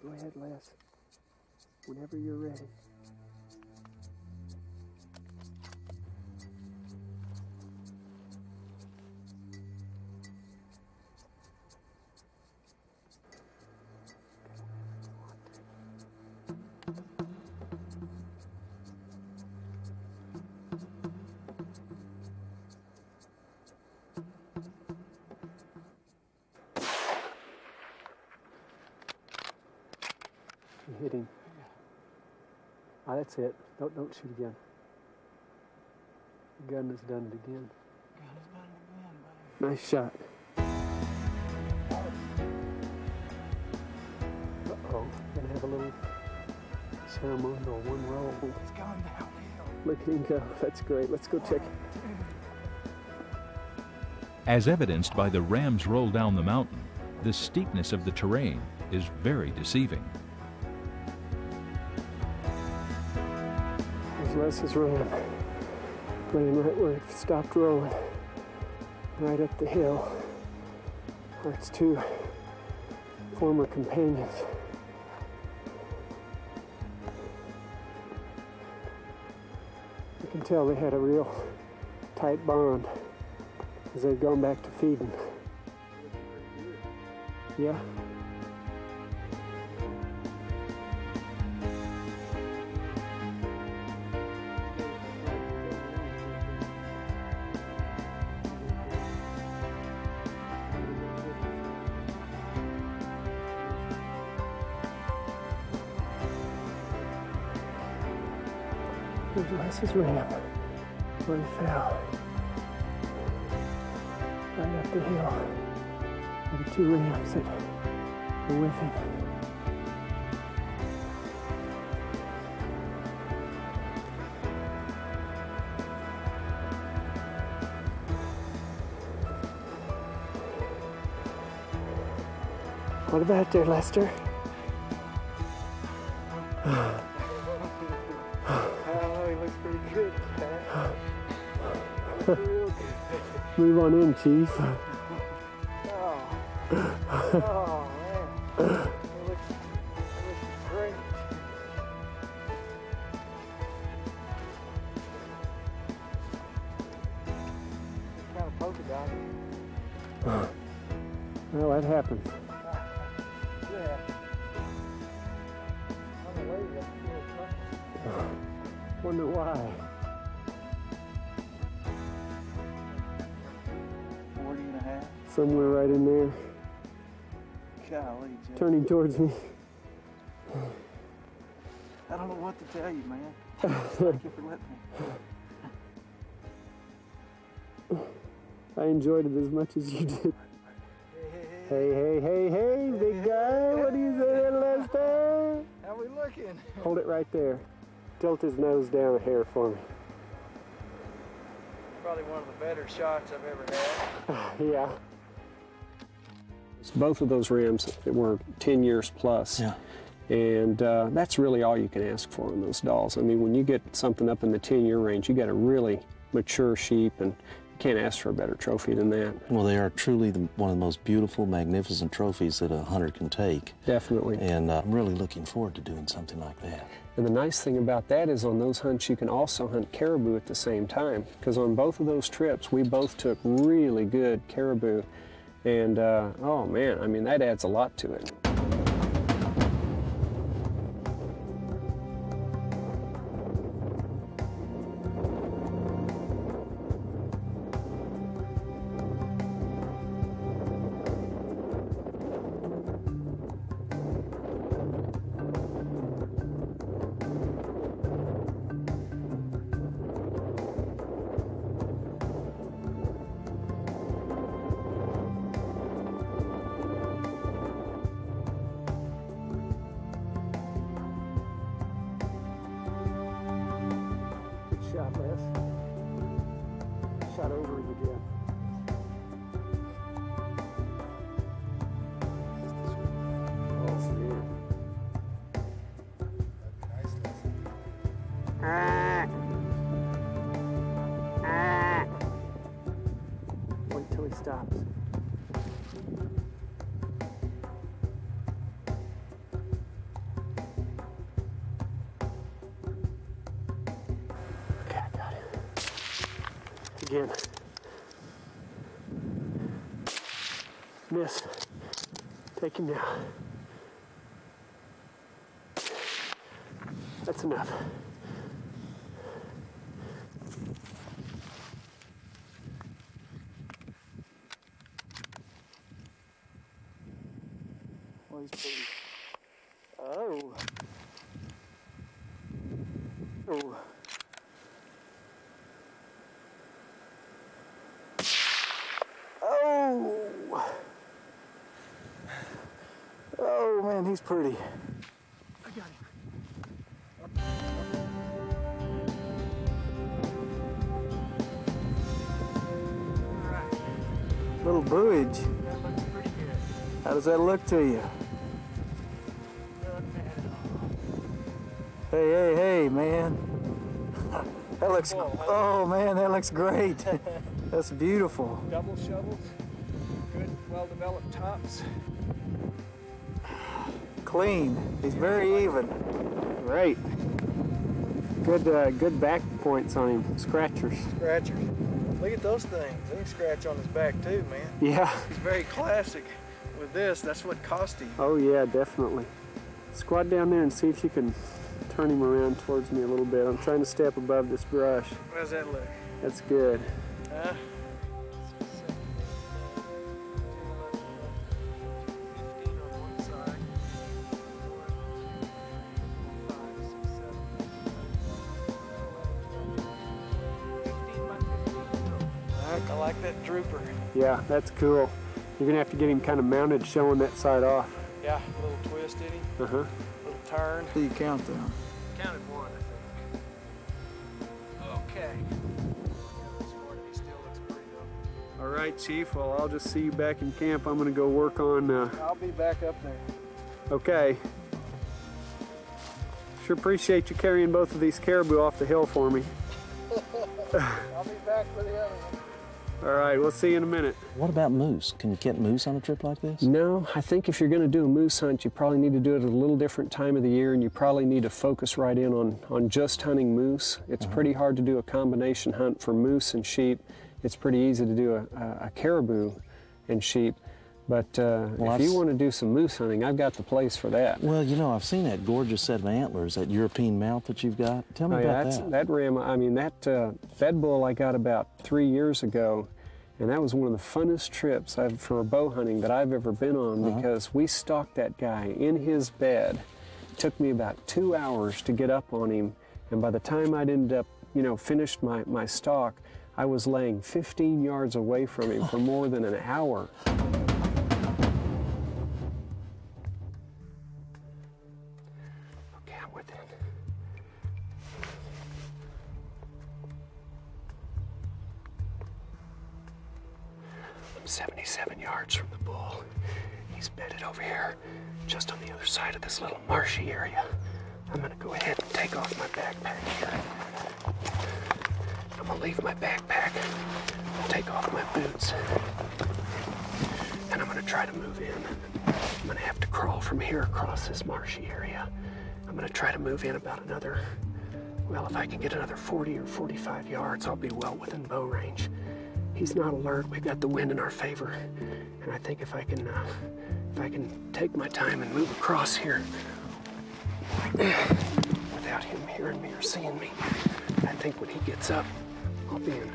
B: Go ahead, Les. Whenever you're ready. You hit him. Ah, that's it. Don't shoot again. The gun has done it again. Nice shot. Uh-oh. Gonna have a little ceremonial one roll.
D: It's going downhill.
B: Look at him go. That's great. Let's go check it.
A: As evidenced by the ram's roll down the mountain, the steepness of the terrain is very deceiving.
B: There's Les's ram, laying right where it stopped rolling, right up the hill. Are its two former companions. You can tell they had a real tight bond as they've gone back to feeding. Yeah. There's Les's ram, where he fell. Right up the hill. And the two rams that were with him. What about there, Lester? Move on in, Chief.
D: Oh, man. It looks great. Kind of polka dot.
B: Well, that happens.
D: Yeah. On the way, that's a little tough.
B: Wonder why.
D: 40 and a half.
B: Somewhere right in there.
D: Golly, Jeff.
B: Turning towards me.
D: I don't know what to tell you, man. Thank you for letting me.
B: I enjoyed it as much as you did. Hey, big guy. What do you say there, Lester?
D: How we looking?
B: Hold it right there. Tilt his nose down a hair for me.
D: Probably one of the better shots I've ever had.
B: Yeah. Both of those rams were 10 years plus.
F: Yeah.
B: And that's really all you can ask for in those Dalls. I mean, when you get something up in the 10-year range, you got a really mature sheep, and can't ask for a better trophy than that.
F: Well, they are truly one of the most beautiful, magnificent trophies that a hunter can take.
B: Definitely.
F: And I'm really looking forward to doing something like that.
B: And the nice thing about that is on those hunts you can also hunt caribou at the same time, because on both of those trips we both took really good caribou, and oh man, I mean, that adds a lot to it. Shot, Les. Shot over you, Jeff. Oh, yeah. Wait till he stops. Again. Miss. Take him now. That's enough. Well, he's pretty. Oh. Oh. Oh man, he's pretty. I got him. All right. Little buoyage. That looks pretty good. How does that look to you? Doesn't bad at all. Hey, man. That looks, oh man, that looks great. That's beautiful. Double shovels, good, well-developed tops. Clean. He's very even. Great. Good back points on him. Scratchers. Scratchers. Look at those things. They can scratch on his back too, man. Yeah. He's very classic with this. That's what cost him. Oh yeah, definitely. Squat down there and see if you can turn him around towards me a little bit. I'm trying to step above this brush. How does that look? That's good. I like that drooper. Yeah, that's cool. You're gonna have to get him kind of mounted, showing that side off. Yeah, a little twist in him. Uh-huh. A little turn. Do you count them? Counted one, I think. Okay. He still looks pretty though. All right, Chief. Well, I'll just see you back in camp. I'm gonna go work on. I'll be back up there. Okay. Sure appreciate you carrying both of these caribou off the hill for me. I'll be back for the other one. All right, we'll see you in a minute.
F: What about moose? Can you get moose on a trip like this?
B: No, I think if you're going to do a moose hunt, you probably need to do it at a little different time of the year, and you probably need to focus right in on just hunting moose. It's pretty hard to do a combination hunt for moose and sheep. It's pretty easy to do a caribou and sheep. But if you want to do some moose hunting, I've got the place for that.
F: Well, you know, I've seen that gorgeous set of antlers, that European mount that you've got. Tell me about that.
B: That ram, I mean, that bull I got about 3 years ago, and that was one of the funnest trips for bow hunting that I've ever been on, because we stalked that guy in his bed. It took me about 2 hours to get up on him, and by the time I'd ended up, finished my stalk, I was laying 15 yards away from him for more than an hour. Okay, I'm with it. I'm 77 yards from the bull. He's bedded over here, just on the other side of this little marshy area. I'm gonna go ahead and take off my backpack here. I'm I'm gonna leave my backpack, take off my boots, and I'm gonna try to move in. I'm gonna have to crawl from here across this marshy area. I'm gonna try to move in about another, well, if I can get another 40 or 45 yards, I'll be well within bow range. He's not alert, we've got the wind in our favor, and I think if I can take my time and move across here without him hearing me or seeing me, I think when he gets up, I'll be in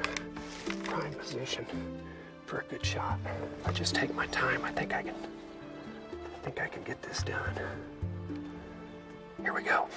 B: prime position for a good shot. If I just take my time, I think I can get this done. Here we go.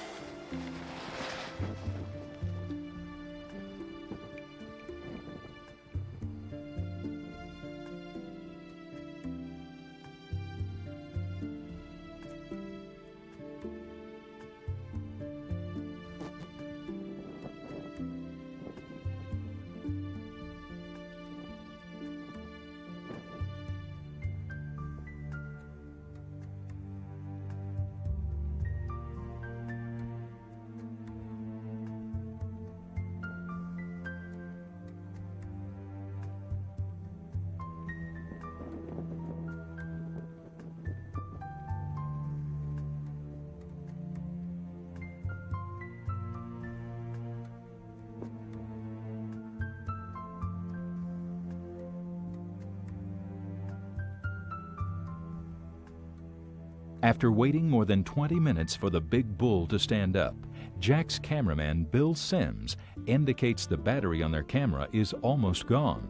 A: After waiting more than 20 minutes for the big bull to stand up, Jack's cameraman, Bill Sims, indicates the battery on their camera is almost gone.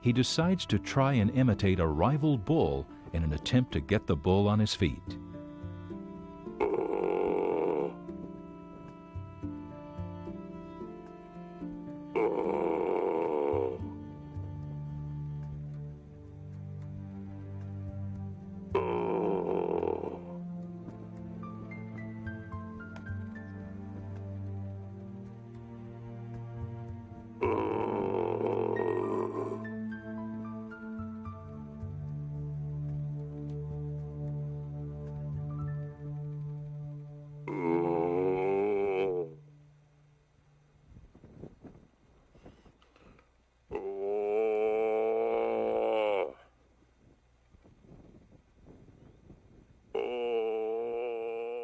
A: He decides to try and imitate a rival bull in an attempt to get the bull on his feet.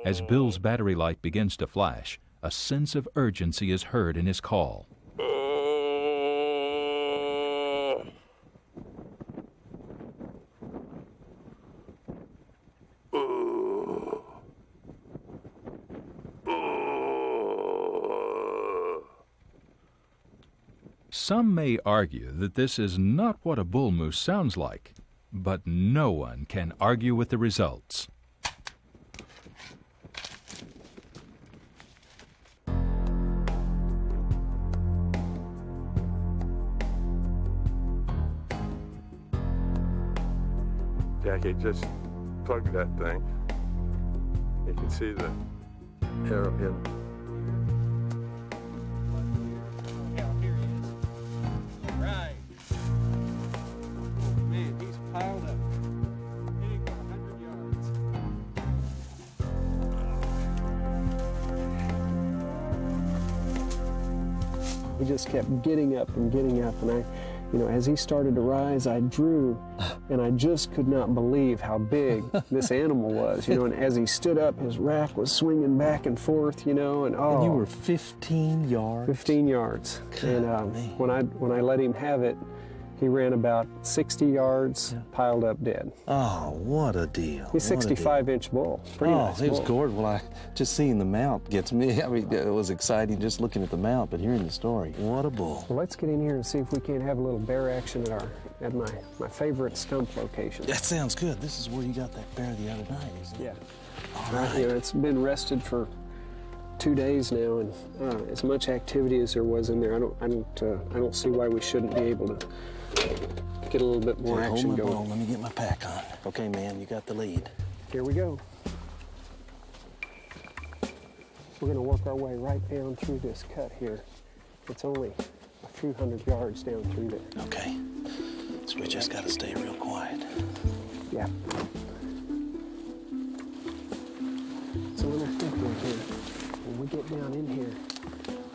A: As Bill's battery light begins to flash, a sense of urgency is heard in his call. Some may argue that this is not what a bull moose sounds like, but no one can argue with the results.
G: Jackie just plugged that thing. You can see the arrow hit.
D: Yeah, here he is. All right. Oh, man, he's piled up. Hitting for 100 yards.
B: He just kept getting up, and I, as he started to rise, I drew, and I just could not believe how big this animal was, and as he stood up, his rack was swinging back and forth, and oh.
F: And you were 15 yards?
B: 15 yards. And when I let him have it, he ran about 60 yards, piled up dead.
F: Oh, what a deal.
B: He's a 65-inch bull. Pretty nice
F: it was
B: bull.
F: gorgeous. Well, just seeing the mount gets me. I mean, it was exciting just looking at the mount, but hearing the story, what a bull.
B: Well, let's get in here and see if we can't have a little bear action at my favorite stump location.
F: That sounds good. This is where you got that bear the other night, isn't it?
B: Yeah.
F: All right.
B: It's been rested for 2 days now, and as much activity as there was in there, I don't see why we shouldn't be able to get a little bit more action
F: hold my
B: going.
F: ball. Let me get my pack on. Okay, man, you got the lead.
B: Here we go. We're going to work our way right down through this cut here. It's only a few hundred yards down through there.
F: Okay, so we just got to stay real quiet.
B: Yeah. So what I'm thinking here, when we get down in here,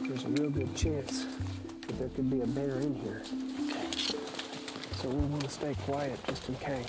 B: there's a real good chance that there could be a bear in here. So we want to stay quiet just in case.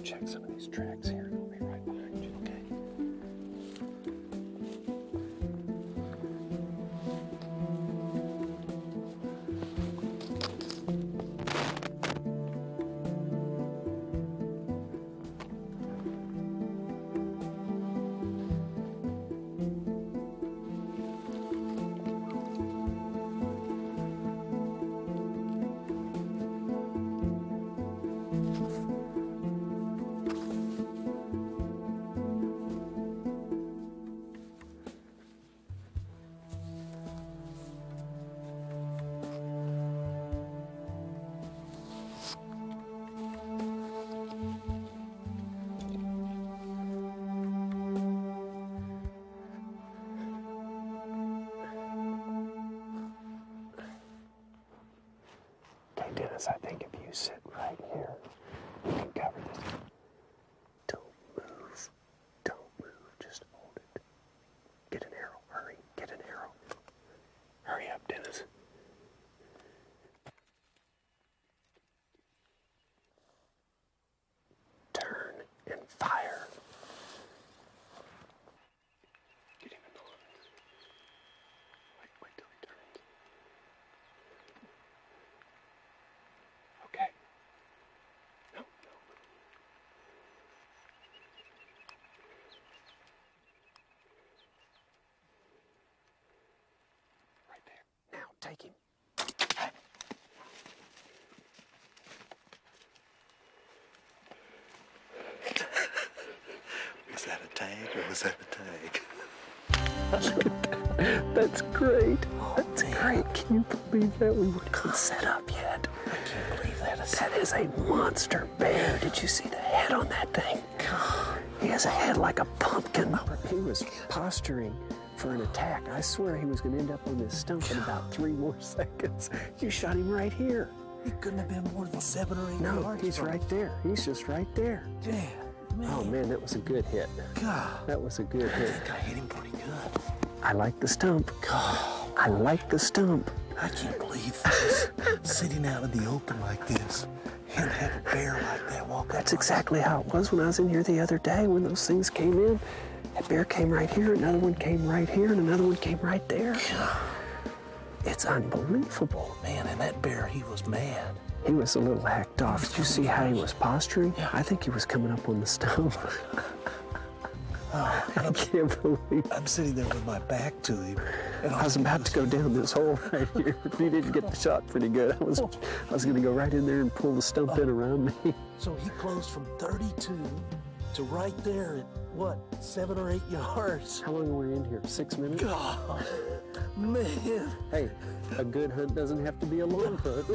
B: Check some of these tracks here, and I'll be right behind you, okay? Dennis, I think if you sit right here, you can cover this. Don't move. Don't move. Just hold it. Get an arrow. Hurry. Get an arrow. Hurry up, Dennis. Turn and fire. Get him in the lungs. Wait till he turns. Okay. No. Right there. Now take him.
F: Was that a tag or was that a tag?
B: That's great.
F: Oh,
B: That's
F: man.
B: great. Can you believe that? We weren't even set up yet.
F: I can't believe that.
B: That is a monster bear. Did you see the head on that thing? He has a head like a pumpkin. He was posturing for an attack. I swear he was going to end up on this stump in about 3 more seconds. You shot him right here.
F: He couldn't have been more than 7 or 8
B: No,
F: yards
B: he's
F: from
B: right there. He's just right there.
F: Yeah, man.
B: Oh, man, that was a good hit.
F: God.
B: That was a good
F: I
B: hit.
F: think I hit him pretty good.
B: I like the stump.
F: God.
B: I like the stump.
F: I can't believe this. Sitting out in the open like this and have a bear like that walk up.
B: That's exactly how it was when I was in here the other day when those things came in. That bear came right here, another one came right here, and another one came right there. It's unbelievable.
F: Man, and that bear, he was mad.
B: He was a little hacked off. Did you see how he was posturing?
F: Yeah.
B: I think he was coming up on the stump.
F: Oh,
B: I can't believe
F: I'm sitting there with my back to him. And
B: I was about to go down this hole right here. If you didn't get the shot pretty good, I was going to go right in there and pull the stump in around me.
F: So he closed from 32 to right there at, what, 7 or 8 yards?
B: How long were we in here? 6 minutes?
F: God, man.
B: Hey, a good hunt doesn't have to be a long hunt.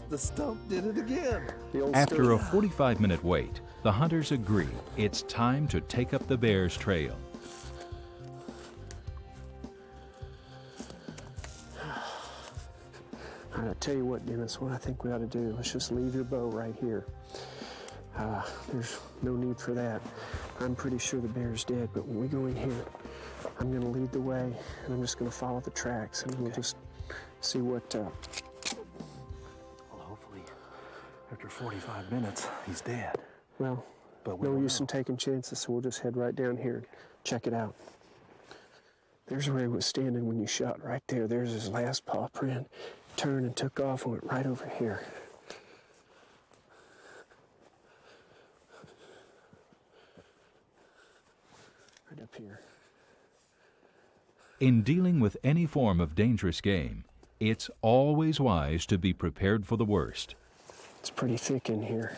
F: The stump did it again.
B: The old
A: After a
B: stump.
A: 45-minute wait, the hunters agree it's time to take up the bear's trail.
B: All right, I'll tell you what, Dennis, what I think we ought to do, let's just leave your bow right here. There's no need for that. I'm pretty sure the bear's dead, but when we go in here, I'm gonna lead the way, and I'm just gonna follow the tracks, and we'll just see what...
F: Well, hopefully, after 45 minutes, he's dead.
B: Well,
F: but we
B: no
F: don't
B: use
F: know.
B: in taking chances, so we'll just head right down here and check it out. There's where he was standing when you shot, right there. There's his last paw print. Turned and took off and went right over here. Right up here.
A: In dealing with any form of dangerous game, it's always wise to be prepared for the worst.
B: It's pretty thick in here.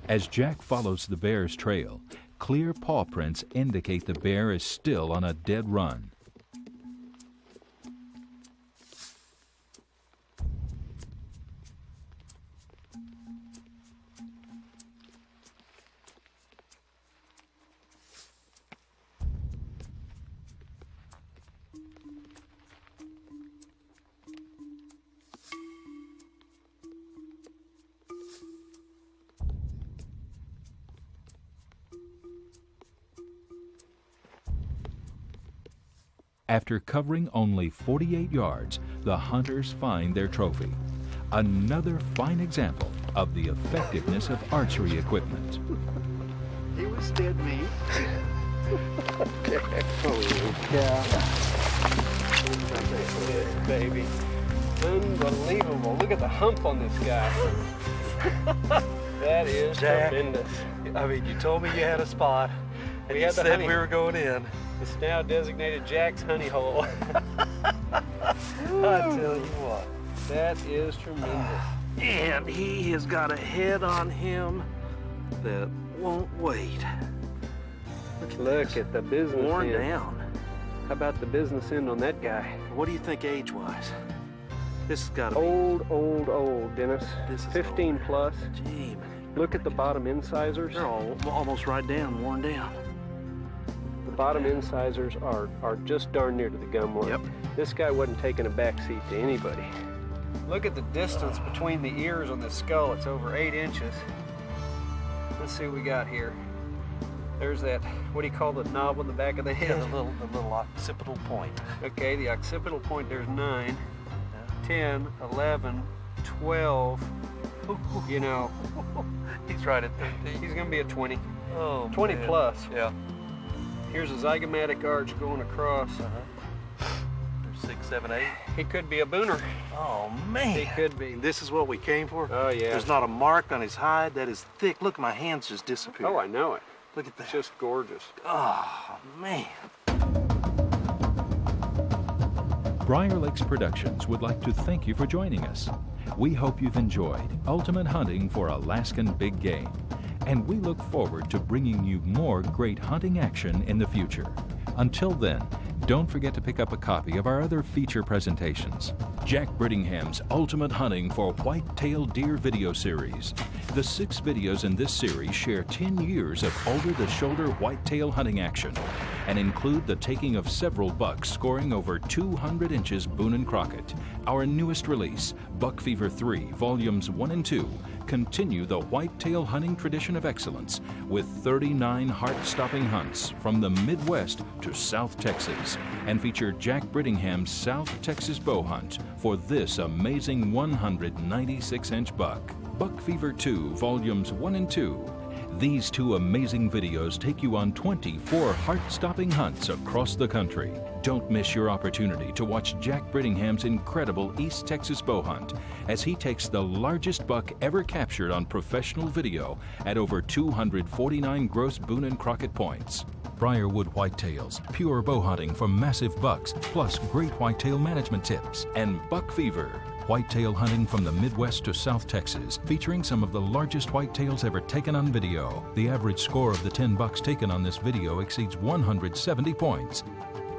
A: As Jack follows the bear's trail, clear paw prints indicate the bear is still on a dead run. After covering only 48 yards, the hunters find their trophy. Another fine example of the effectiveness of archery equipment.
F: He was dead meat.
B: Yeah. Baby. Unbelievable. Look at the hump on this guy. That is
F: Jack,
B: tremendous.
F: I mean, you told me you had a spot, and
B: We
F: you
B: had the
F: said
B: honey.
F: we were going in.
B: It's now designated Jack's honey hole.
F: I tell you what.
B: That is tremendous.
F: And he has got a head on him that won't wait.
B: Look at the business
F: Worn
B: end.
F: down.
B: How about the business end on that guy?
F: What do you think age-wise? This has got to be...
B: Old, Dennis.
F: This is
B: 15
F: older.
B: plus.
F: Gee,
B: Look at the bottom incisors.
F: they're all almost right down, worn down.
B: The bottom incisors are just darn near to the gum line.
F: Yep.
B: This guy wasn't taking a back seat to anybody. Look at the distance between the ears on the skull. It's over 8 inches. Let's see what we got here. There's that, what do you call the knob on the back of the
F: Yeah,
B: head?
F: the little occipital point.
B: Okay, the occipital point, there's 9, 10, 11, 12. You know,
F: He's right at 13.
B: he's gonna be a 20.
F: Oh,
B: 20
F: man.
B: plus.
F: Yeah.
B: Here's a zygomatic arch going across.
F: There's 6, 7, 8.
B: He could be a booner.
F: Oh,
B: He
F: man.
B: could be.
F: This is what we came for?
B: Oh, yeah.
F: There's not a mark on his hide. That is thick. Look, my hands just disappeared.
B: Oh, I know it.
F: Look at that.
B: It's just gorgeous.
F: Oh, man.
A: Briar Lakes Productions would like to thank you for joining us. We hope you've enjoyed ultimate hunting for Alaskan big game, and we look forward to bringing you more great hunting action in the future. Until then, don't forget to pick up a copy of our other feature presentations. Jack Brittingham's Ultimate Hunting for White-tailed Deer video series. The 6 videos in this series share 10 years of over-the-shoulder whitetail hunting action and include the taking of several bucks scoring over 200 inches Boone and Crockett. Our newest release, Buck Fever 3, Volumes 1 and 2, continue the whitetail hunting tradition of excellence with 39 heart-stopping hunts from the Midwest to South Texas and feature Jack Brittingham's South Texas bow hunt for this amazing 196-inch buck. Buck Fever 2, Volumes 1 and 2. These two amazing videos take you on 24 heart-stopping hunts across the country. Don't miss your opportunity to watch Jack Brittingham's incredible East Texas bow hunt as he takes the largest buck ever captured on professional video at over 249 gross Boone and Crockett points. Briarwood whitetails, pure bow hunting for massive bucks, plus great whitetail management tips, and Buck Fever, whitetail hunting from the Midwest to South Texas, featuring some of the largest whitetails ever taken on video. The average score of the 10 bucks taken on this video exceeds 170 points.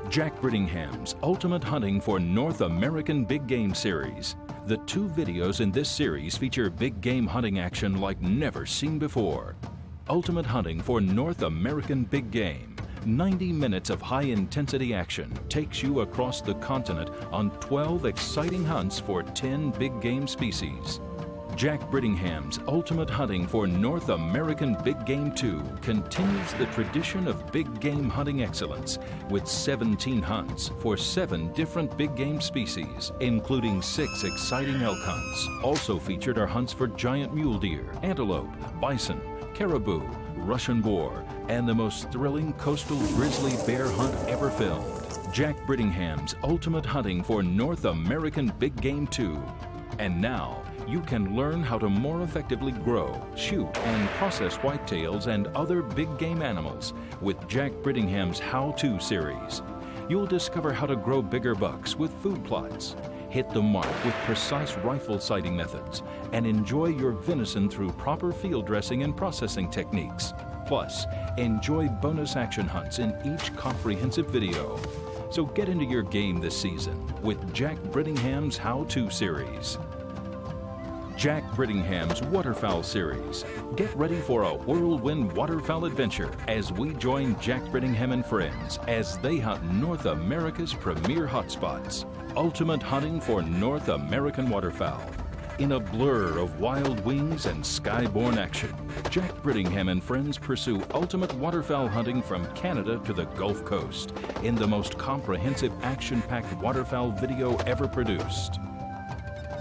A: Jack Brittingham's Ultimate Hunting for North American Big Game series. The two videos in this series feature big game hunting action like never seen before. Ultimate Hunting for North American Big Game. 90 minutes of high-intensity action takes you across the continent on 12 exciting hunts for 10 big game species. Jack Brittingham's Ultimate Hunting for North American Big Game 2 continues the tradition of big game hunting excellence with 17 hunts for 7 different big game species, including 6 exciting elk hunts. Also featured are hunts for giant mule deer, antelope, bison, caribou, Russian boar, and the most thrilling coastal grizzly bear hunt ever filmed. Jack Brittingham's Ultimate Hunting for North American Big Game 2. And now, you can learn how to more effectively grow, shoot, and process whitetails and other big game animals with Jack Brittingham's How-To series. You'll discover how to grow bigger bucks with food plots, hit the mark with precise rifle sighting methods, and enjoy your venison through proper field dressing and processing techniques. Plus, enjoy bonus action hunts in each comprehensive video. So get into your game this season with Jack Brittingham's How-To series. Jack Brittingham's Waterfowl series. Get ready for a whirlwind waterfowl adventure as we join Jack Brittingham and friends as they hunt North America's premier hotspots. Ultimate Hunting for North American Waterfowl. In a blur of wild wings and skyborne action, Jack Brittingham and friends pursue ultimate waterfowl hunting from Canada to the Gulf Coast in the most comprehensive action-packed waterfowl video ever produced.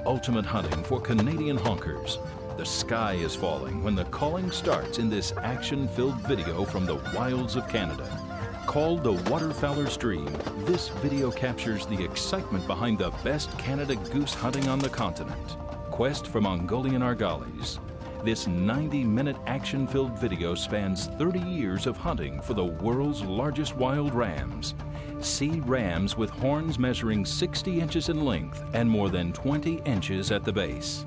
A: Ultimate Hunting for Canadian honkers. The sky is falling when the calling starts in this action-filled video from the wilds of Canada. Called the Waterfowler's Dream, this video captures the excitement behind the best Canada goose hunting on the continent. Quest for Mongolian argalis. This 90-minute action-filled video spans 30 years of hunting for the world's largest wild rams. See rams with horns measuring 60 inches in length and more than 20 inches at the base.